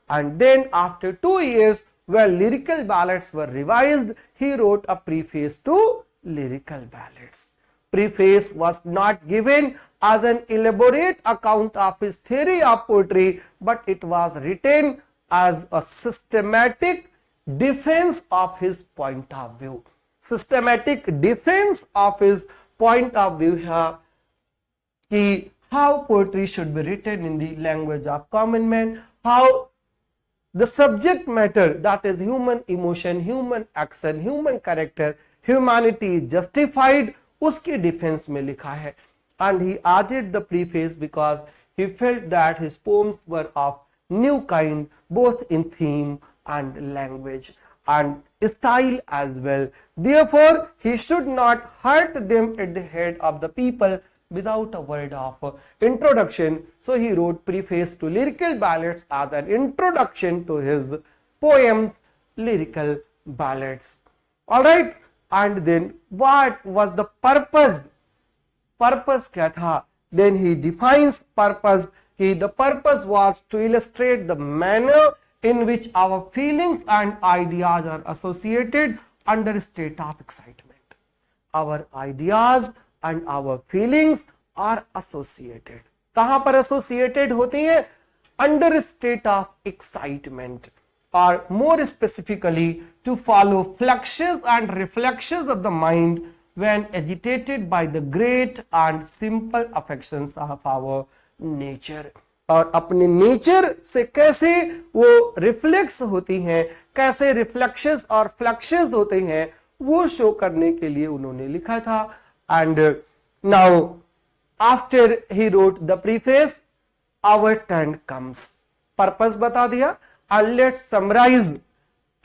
And then after 2 years, when Lyrical Ballads were revised, he wrote a preface to Lyrical Ballads. preface was not given as an elaborate account of his theory of poetry, but it was written as a systematic defense of his point of view. Systematic defense of his point of view है कि how poetry should be written in the language of common man, how the subject matter, that is human emotion, human action, human character, humanity is justified, उसके defence में लिखा है. And he added the preface because he felt that his poems were of new kind both in theme and language and style as well. Therefore, he should not hurt them at the head of the people without a word of introduction. So he wrote preface to Lyrical Ballads as an introduction to his poems, Lyrical Ballads. Alright, and then what was the purpose? Purpose क्या था? Then he defines purpose. The purpose was to illustrate the manner in which our feelings and ideas are associated under a state of excitement. Our ideas and our feelings are associated. कहाँ पर associated होती हैं? Under a state of excitement, or more specifically to follow fluxes and reflections of the mind when agitated by the great and simple affections of our nature. और अपने nature से कैसे वो reflex होती हैं, कैसे रिफ्लेक्शंस और फ्लक्शंस होते हैं, वो शो करने के लिए उन्होंने लिखा था. And now after he wrote the preface, our turn comes. Purpose बता दिया, एंड लेट्स समराइज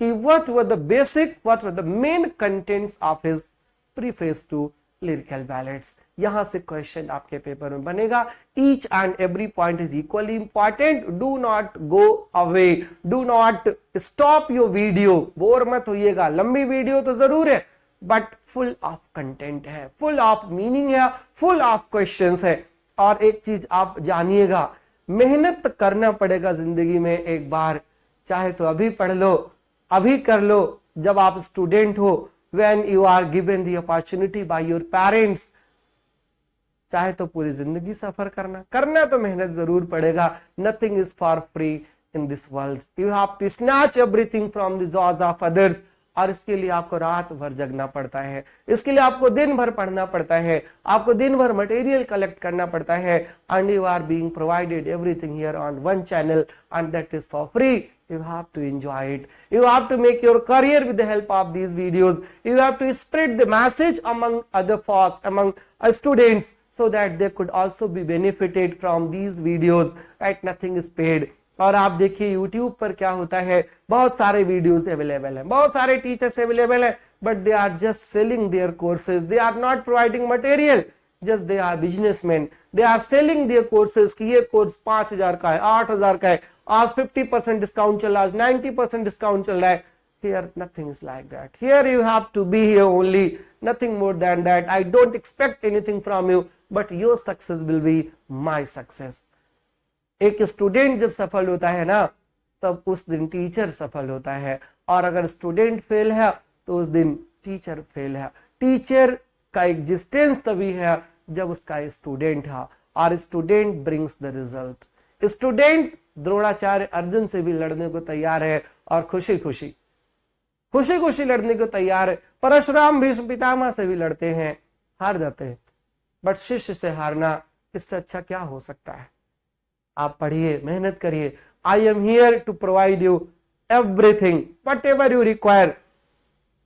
कि what were the basic, what were the main contents of his preface to lyrical ballads. यहां से क्वेश्चन आपके पेपर में बनेगा. Each and every point is equally important. Do not go away, do not stop your video. Bore मत होइएगा. लंबी video तो जरूर है, बट फुल ऑफ कंटेंट है, फुल ऑफ मीनिंग है, फुल ऑफ क्वेश्चंस है. और एक चीज आप जानिएगा, मेहनत करना पड़ेगा जिंदगी में एक बार. चाहे तो अभी पढ़ लो, अभी कर लो जब आप स्टूडेंट हो, when you are given the opportunity by your parents. चाहे तो पूरी जिंदगी सफर करना तो मेहनत जरूर पड़ेगा. Nothing is for free in this world. You have to snatch everything from the jaws of others. और इसके लिए आपको रात भर जगना पड़ता है, इसके लिए आपको दिन भर पढ़ना पड़ता है, आपको दिन भर मटेरियल कलेक्ट करना पड़ता है. And you are being provided everything here on one channel, and that is for free. You have to enjoy it. You have to make your career with the help of these videos. You have to spread the message among other folks, among students, so that they could also be benefited from these videos. Right? Nothing is paid. और आप देखिए YouTube पर क्या होता है, बहुत सारे videos available हैं, बहुत सारे टीचर्स अवेलेबल हैं, but they are just selling their courses. They are not providing material. Just they are businessmen. They are selling their courses कि ये कोर्स 5,000 का है, 8,000 का है, आज 50% डिस्काउंट चल रहा है, 90% डिस्काउंट चल रहा है. Here nothing is like that. Here you have to be here only, nothing more than that. I don't expect anything from you, but your success will be my success. एक student जब सफल होता है ना, तब उस दिन टीचर सफल होता है. और अगर स्टूडेंट फेल है तो उस दिन टीचर फेल है. टीचर का एग्जिस्टेंस तभी है जब उसका स्टूडेंट है, और student brings the result. Student Dronacharya Arjun से भी लड़ने को तैयार है, और खुशी खुशी लड़ने को तैयार है. परशुराम भीष्म पितामह से भी लड़ते हैं, हार जाते हैं, बट शिष्य से हारना, इससे अच्छा क्या हो सकता है. आप पढ़िए, मेहनत करिए. I am here to provide you everything, whatever you require.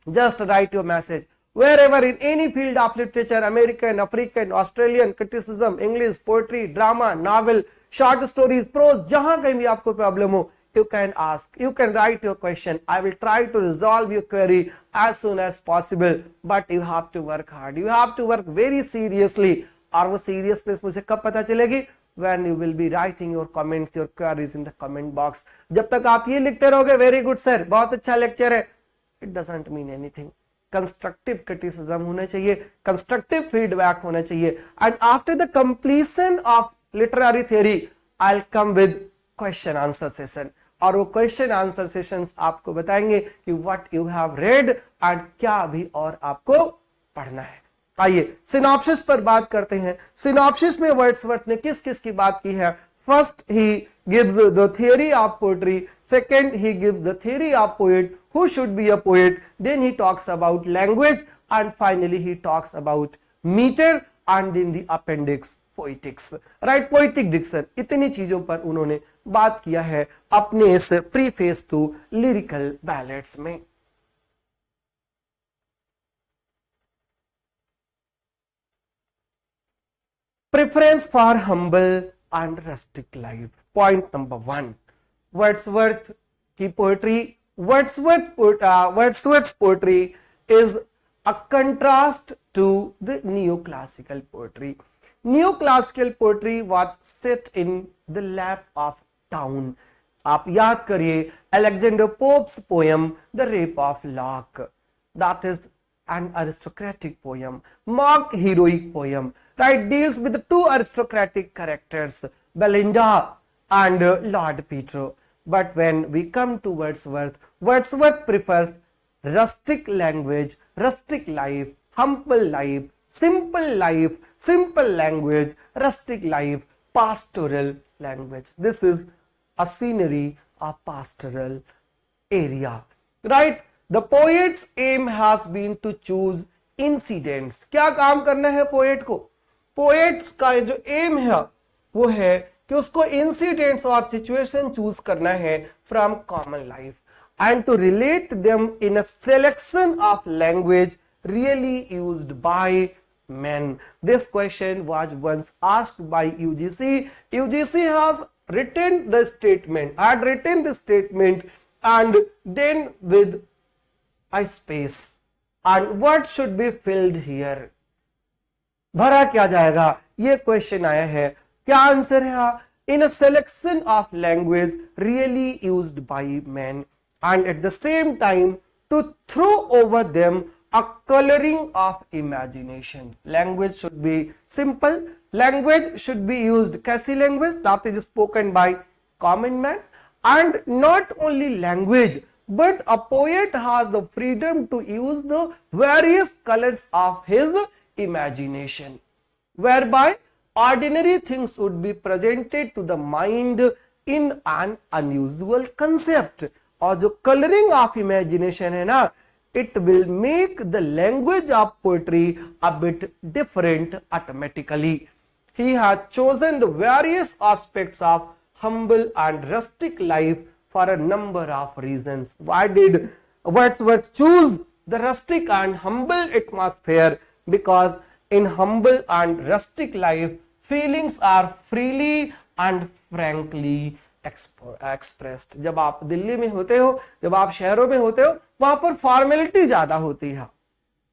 Just write your message wherever in any field of literature, American, African, Australian, criticism, English, poetry, drama, novel, short stories, prose, जहां कहीं भी आपको problem हो, you can ask, you can write your question. I will try to resolve your query as soon as possible, but you have to work hard. You have to work very seriously. और वो seriousness मुझे कब पता चलेगी? When you will be writing your comments, your queries in the comment box. जब तक आप ये लिखते रहोगे, very good sir, बहुत अच्छा लेक्चर है, it doesn't mean anything. Constructive criticism होना चाहिए, कंस्ट्रक्टिव फीडबैक होना चाहिए. And after the completion of literary theory, I will come with question answer session. और वो क्वेश्चन आंसर सेशंस आपको बताएंगे कि what you have read and क्या अभी और आपको पढ़ना है. आइए सिनॉप्सिस पर बात करते हैं। सिनॉप्सिस में वर्ड्सवर्थ ने किस किस की बात की है? First he gives the theory of poetry, second he gives the theory of poet, who should be a poet, then he talks about language, and finally he talks about meter, and then the appendix poetics, right? poetic diction, इतनी चीजों पर उन्होंने बात किया है अपने इस preface to lyrical ballads में। Preference for humble and rustic life. Point number 1. Wordsworth की poetry, Wordsworth's poetry is a contrast to the neoclassical poetry. Neoclassical poetry was set in the lap of town. आप याद करिए Alexander Pope's poem The Rape of Lock. That is an aristocratic poem, mock heroic poem, right? Deals with the two aristocratic characters, Belinda and Lord Peter. But when we come to Wordsworth, Wordsworth prefers rustic language, rustic life, humble life, simple language, rustic life, pastoral language. This is a scenery, a pastoral area, right? The poet's aim has been to choose incidents. क्या काम करना है poet को? Poets का जो M है वो है कि उसको इंसिडेंट्स और सिचुएशन चूज करना है from common life and to relate them in a selection of language really used by men. This question was once asked by UGC. UGC has written the statement, and then with a space, and what should be filled here? भरा क्या जाएगा? ये question आया है। क्या answer है? In a selection of language really used by men, and at the same time to throw over them a coloring of imagination. Language should be simple. Language should be used, कैसी language? That is spoken by common man. And not only language, but a poet has the freedom to use the various colors of his imagination, whereby ordinary things would be presented to the mind in an unusual concept. और जो coloring of imagination है ना, it will make the language of poetry a bit different automatically. He has chosen the various aspects of humble and rustic life for a number of reasons. Why did Wordsworth choose the rustic and humble atmosphere? Because in humble and rustic life, feelings are freely and frankly expressed. जब आप दिल्ली में होते हो, जब आप शहरों में होते हो, वहां पर फॉर्मेलिटी ज्यादा होती है,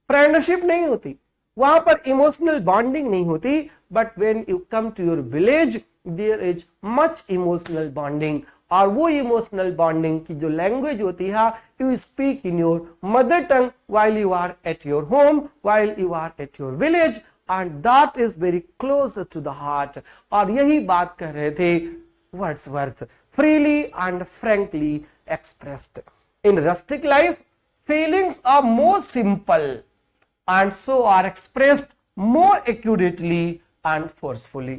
फ्रेंडशिप नहीं होती, वहां पर इमोशनल बॉन्डिंग नहीं होती. But when you come to your village, there is much emotional bonding. और वो इमोशनल बॉन्डिंग की जो लैंग्वेज होती है, you speak in your mother tongue while you are at your home, while you are at your village, and that is very close to the heart. और यही बात कर रहे थे Wordsworth, freely and frankly expressed. In rustic life, feelings are more simple and so are expressed more accurately and forcefully.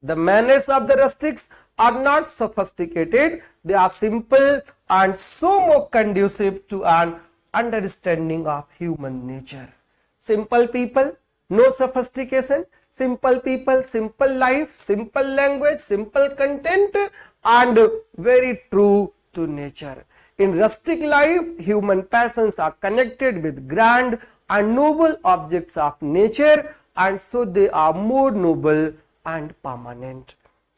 The manners of the rustics are not sophisticated, they are simple and so more conducive to an understanding of human nature. Simple people, no sophistication. Simple people, simple life, simple language, simple content, and very true to nature. In rustic life, human passions are connected with grand and noble objects of nature, and so they are more noble and permanent.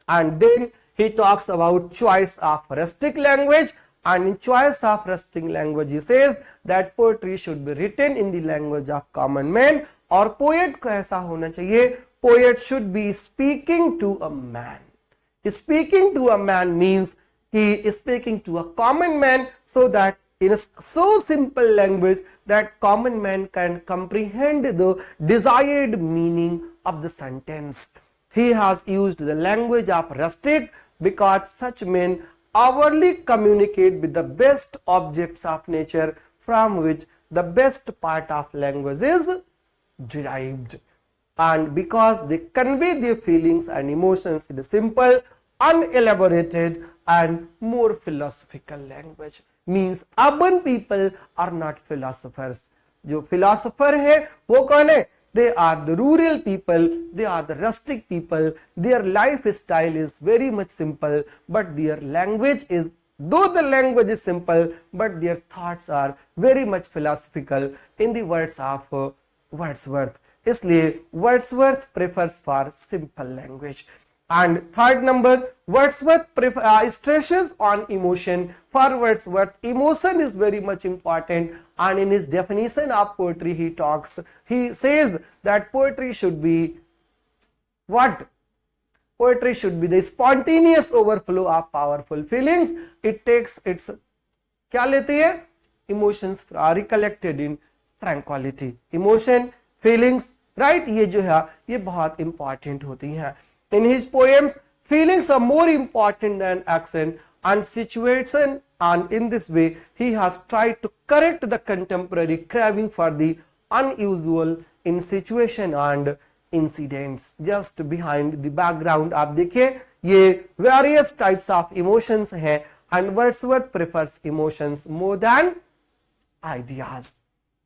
And then he talks about choice of rustic language, and in choice of rustic language he says that poetry should be written in the language of common man. और poet को ऐसा होना चाहिए, poet should be speaking to a man. Speaking to a man means he is speaking to a common man, so that in a so simple language that common man can comprehend the desired meaning of the sentence. He has used the language of rustic because such men hourly communicate with the best objects of nature, from which the best part of language is derived, and because they convey their feelings and emotions in a simple, unelaborated and more philosophical language. Means urban people are not philosophers. जो philosopher है वो कौन है? They are the rural people, they are the rustic people. Their lifestyle is very much simple, but their language is, though the language is simple, but their thoughts are very much philosophical, in the words of Wordsworth. इसलिए Wordsworth prefers for simple language. And third number, Wordsworth stresses on emotion. For Wordsworth, emotion is very much important, and in his definition of poetry he says that poetry should be what? Poetry should be the spontaneous overflow of powerful feelings. It takes its, क्या लेती है? Emotions are recollected in tranquility. Emotion, feelings, right? ये जो है ये बहुत important होती हैं. In his poems, feelings are more important than action and situation, and in this way he has tried to correct the contemporary craving for the unusual in situation and incidents. Just behind the background आप देखिए ये various types of emotions हैं, and Wordsworth prefers emotions more than ideas.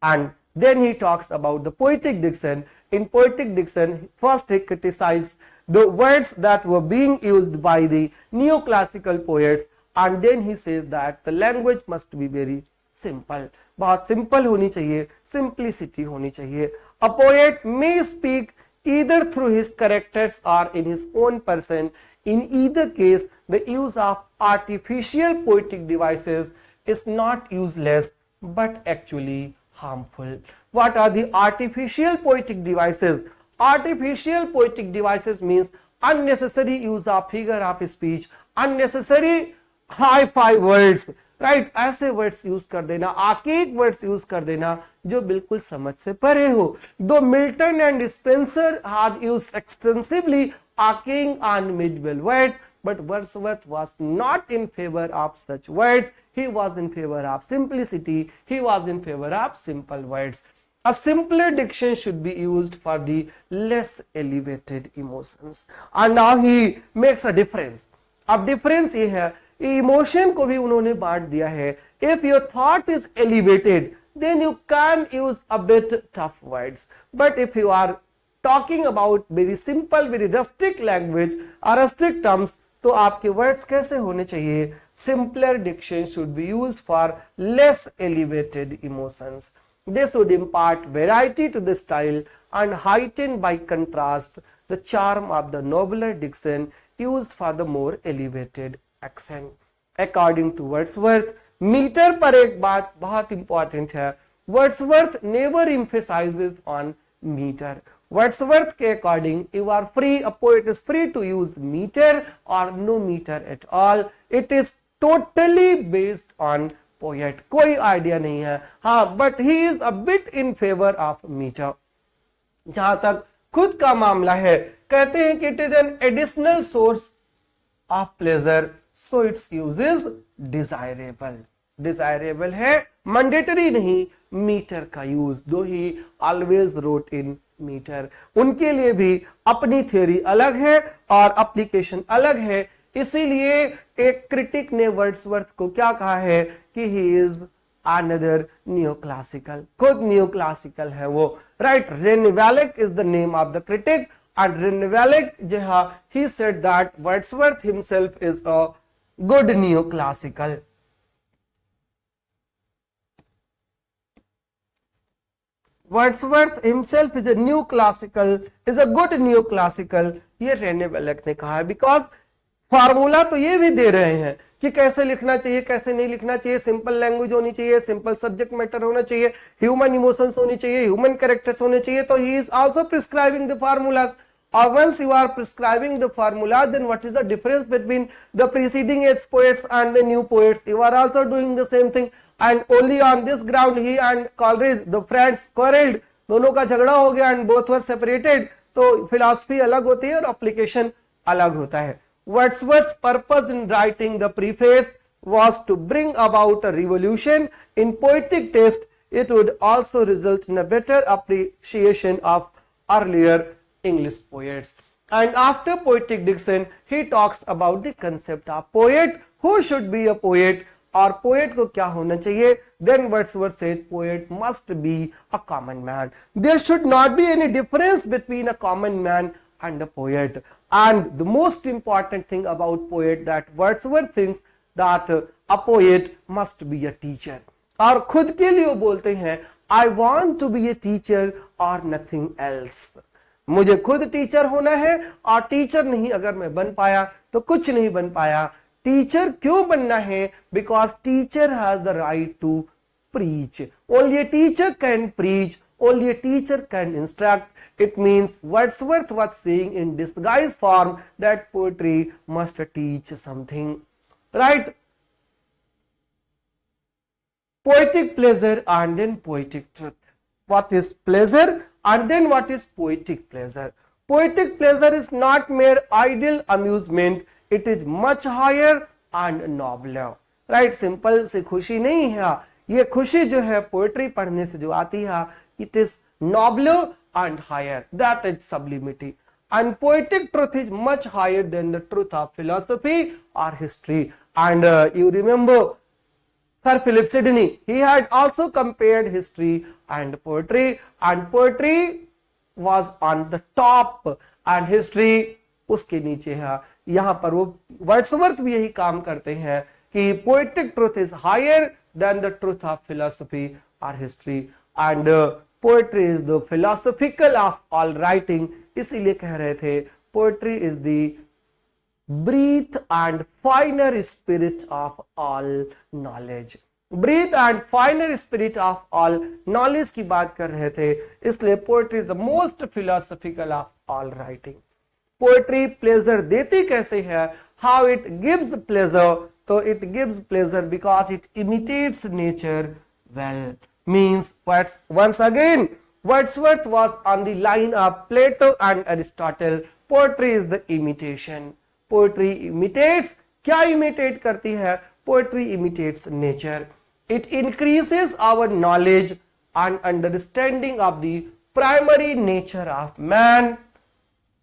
And then he talks about the poetic diction. In poetic diction, first he criticizes the words that were being used by the neoclassical poets, and then he says that the language must be very simple. बहुत simple होनी चाहिए, simplicity होनी चाहिए. A poet may speak either through his characters or in his own person. In either case, the use of artificial poetic devices is not useless but actually harmful. What are the artificial poetic devices? Artificial poetic devices means unnecessary use of figure of speech, unnecessary hi-fi words, right? ऐसे words use कर देना, archaic words use कर देना जो बिल्कुल समझ से परे हो. Though Milton and Spenser had used extensively archaic and medieval words, but Wordsworth was not in favor of such words. He was in favor of simplicity. He was in favor of simple words. A simpler diction should be used for the less elevated emotions. And now he makes a difference. अब difference ये है, emotion को भी उन्होंने बांट दिया है. If your thought is elevated, then you can use a bit tough words. But if you are talking about very simple, very rustic language or rustic terms, तो आपके words कैसे होने चाहिए? Simpler diction should be used for less elevated emotions. They should impart variety to the style and heighten by contrast the charm of the nobler diction used for the more elevated accent. According to Wordsworth, meter पर एक बात बहुत important है. Wordsworth never emphasizes on meter. Wordsworth के according, you are free, a poet is free to use meter or no meter at all. It is totally based on poet. कोई idea नहीं है. हाँ, but he is a bit in favor of meter. जहां तक खुद का मामला है, कहते हैं कि it is an additional source of pleasure, so its use is desirable. Desirable है, mandatory नहीं. मीटर का यूज, दो ही always wrote in मीटर. उनके लिए भी अपनी थ्योरी अलग है और एप्लीकेशन अलग है. इसीलिए एक क्रिटिक ने वर्ड्सवर्थ को क्या कहा है कि ही इज अनदर नियोक्लासिकल. खुद नियोक्लासिकल है वो, right? Rene Wellek is the name of the critic, and Rene Wellek जो है he said that Wordsworth himself is a good neoclassical. Wordsworth himself is a new classical, is a good neoclassical. ये रेनेवालेक ने कहा है. Because formula तो ये भी दे रहे हैं कि कैसे लिखना चाहिए, कैसे नहीं लिखना चाहिए. सिंपल लैंग्वेज होनी चाहिए, सिंपल सब्जेक्ट मैटर होना चाहिए, ह्यूमन इमोशंस होनी चाहिए, ह्यूमन कैरेक्टर्स होने चाहिए. तो he is also prescribing the formulas. Or once you are prescribing the formula, then what is the difference between the preceding age poets and the new poets? You are also doing the same thing. And only on this ground he and Coleridge, the friends, quarreled. दोनों का झगड़ा हो गया and both were separated. तो philosophy अलग होती है और application अलग होता है. Wordsworth's purpose in writing the preface was to bring about a revolution in poetic taste it would also result in a better appreciation of earlier English poets. And after Poetic Diction, he talks about the concept of poet, who should be a poet, और poet को क्या होना चाहिए. Then Wordsworth said poet must be a common man. There should not be any difference between a common man and a poet. And the most important thing about poet that Wordsworth thinks that a poet must be a teacher. और खुद के लिए बोलते हैं I want to be a teacher or nothing else. मुझे खुद teacher होना है और टीचर नहीं अगर मैं बन पाया तो कुछ नहीं बन पाया. टीचर क्यों बनना है? Because teacher has the right to preach. Only a teacher can preach. Only a teacher can instruct. It means Wordsworth was saying in disguised form that poetry must teach something. Right? Poetic pleasure and then poetic truth. What is pleasure and then what is poetic pleasure? Poetic pleasure is not mere idle amusement. It is much higher and nobler. Right? Simple से खुशी नहीं है. ये खुशी जो है poetry पढ़ने से जो आती है, it is nobler and higher. That is sublimity. And poetic truth is much higher than the truth of philosophy or history. And you remember Sir Philip Sidney, he had also compared history and poetry was on the top and history उसके नीचे है. यहाँ पर वो Wordsworth भी यही काम करते हैं कि poetic truth is higher than the truth of philosophy or history and poetry is the philosophical of all writing. इसीलिए कह रहे थे poetry is the breath and finer spirit of all knowledge. Breath and finer spirit of all knowledge की बात कर रहे थे, इसलिए poetry is the most philosophical of all writing. Poetry pleasure देती कैसे है? How it gives pleasure? तो it gives pleasure because it imitates nature well. Means once again Wordsworth was on the line of Plato and Aristotle. Poetry is the imitation. Poetry imitates. क्या imitate करती है? Poetry imitates nature. It increases our knowledge and understanding of the primary nature of man.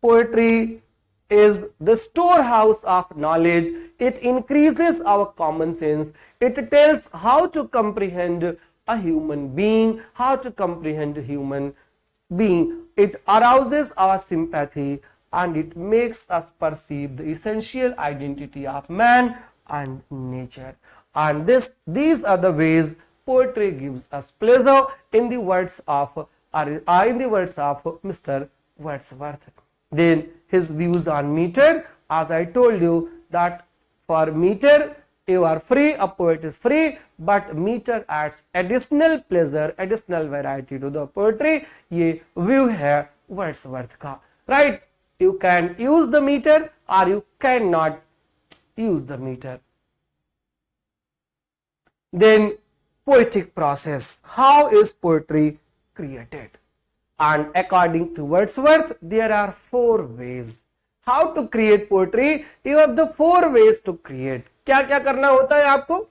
Poetry is the storehouse of knowledge. It increases our common sense. It tells how to comprehend a human being, how to comprehend a human being. It arouses our sympathy and it makes us perceive the essential identity of man and nature. And these are the ways poetry gives us pleasure in the words of Mr. Wordsworth. Then his views on meter, as I told you that for meter you are free, a poet is free, but meter adds additional pleasure, additional variety to the poetry. ये view है Wordsworth का. Right? You can use the meter or you cannot use the meter. Then poetic process. How is poetry created? And according to Wordsworth, there are 4 ways. How to create poetry? You have the 4 ways to create. क्या क्या करना होता है आपको?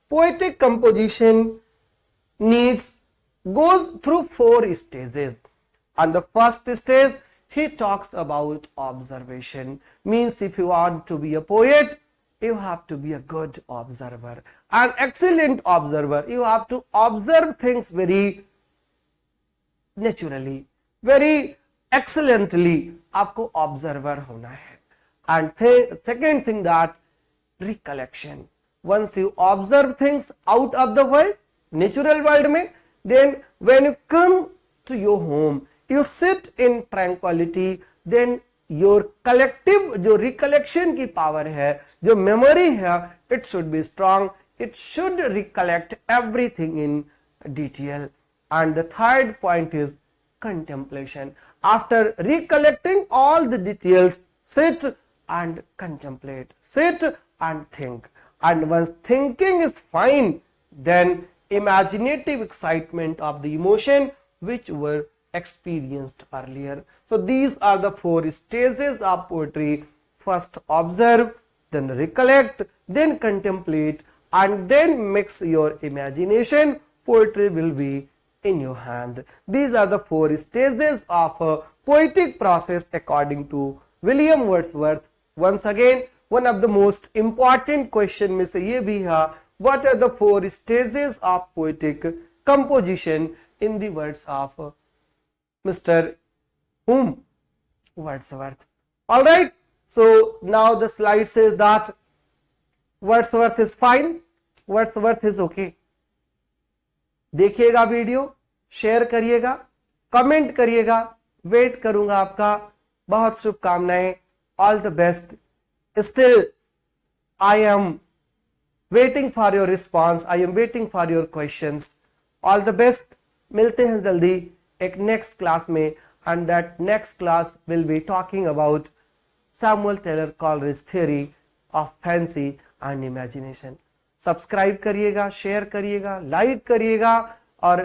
Poetic composition goes through 4 stages. On the first stage, he talks about observation. Means if you want to be a poet, you have to be a good observer. An excellent observer. You have to observe things very naturally, very excellently. आपको observer होना है. And second thing that recollection. Once you observe things out of the world, natural world में, then when you come to your home, you sit in tranquility, then your collective जो recollection की power है, जो memory है, it should be strong. It should recollect everything in detail. And the third point is contemplation. After recollecting all the details, sit and contemplate. Sit and think. And once thinking is fine, then imaginative excitement of the emotion which were experienced earlier. So these are the 4 stages of poetry. First observe, then recollect, then contemplate, and then mix your imagination. poetry will be in your hand. These are the 4 stages of a poetic process according to William Wordsworth. Once again, one of the most important question में से ये भी है, what are the 4 stages of poetic composition in the words of Mr. whom? Wordsworth. All right. So now the slide says that Wordsworth is fine. Wordsworth is okay. देखिएगा video, share करिएगा, comment करिएगा, wait करूंगा आपका. बहुत शुभकामनाएं. All the best. Still I am waiting for your response. I am waiting for your questions. All the best. मिलते हैं जल्दी एक नेक्स्ट क्लास में. And that next class will be talking about Samuel Taylor Coleridge theory of fancy and imagination. Subscribe करिएगा, share करिएगा, like करिएगा और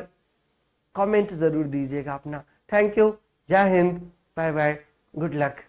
comment जरूर दीजिएगा अपना. Thank you. जय हिंद. Bye bye. Good luck.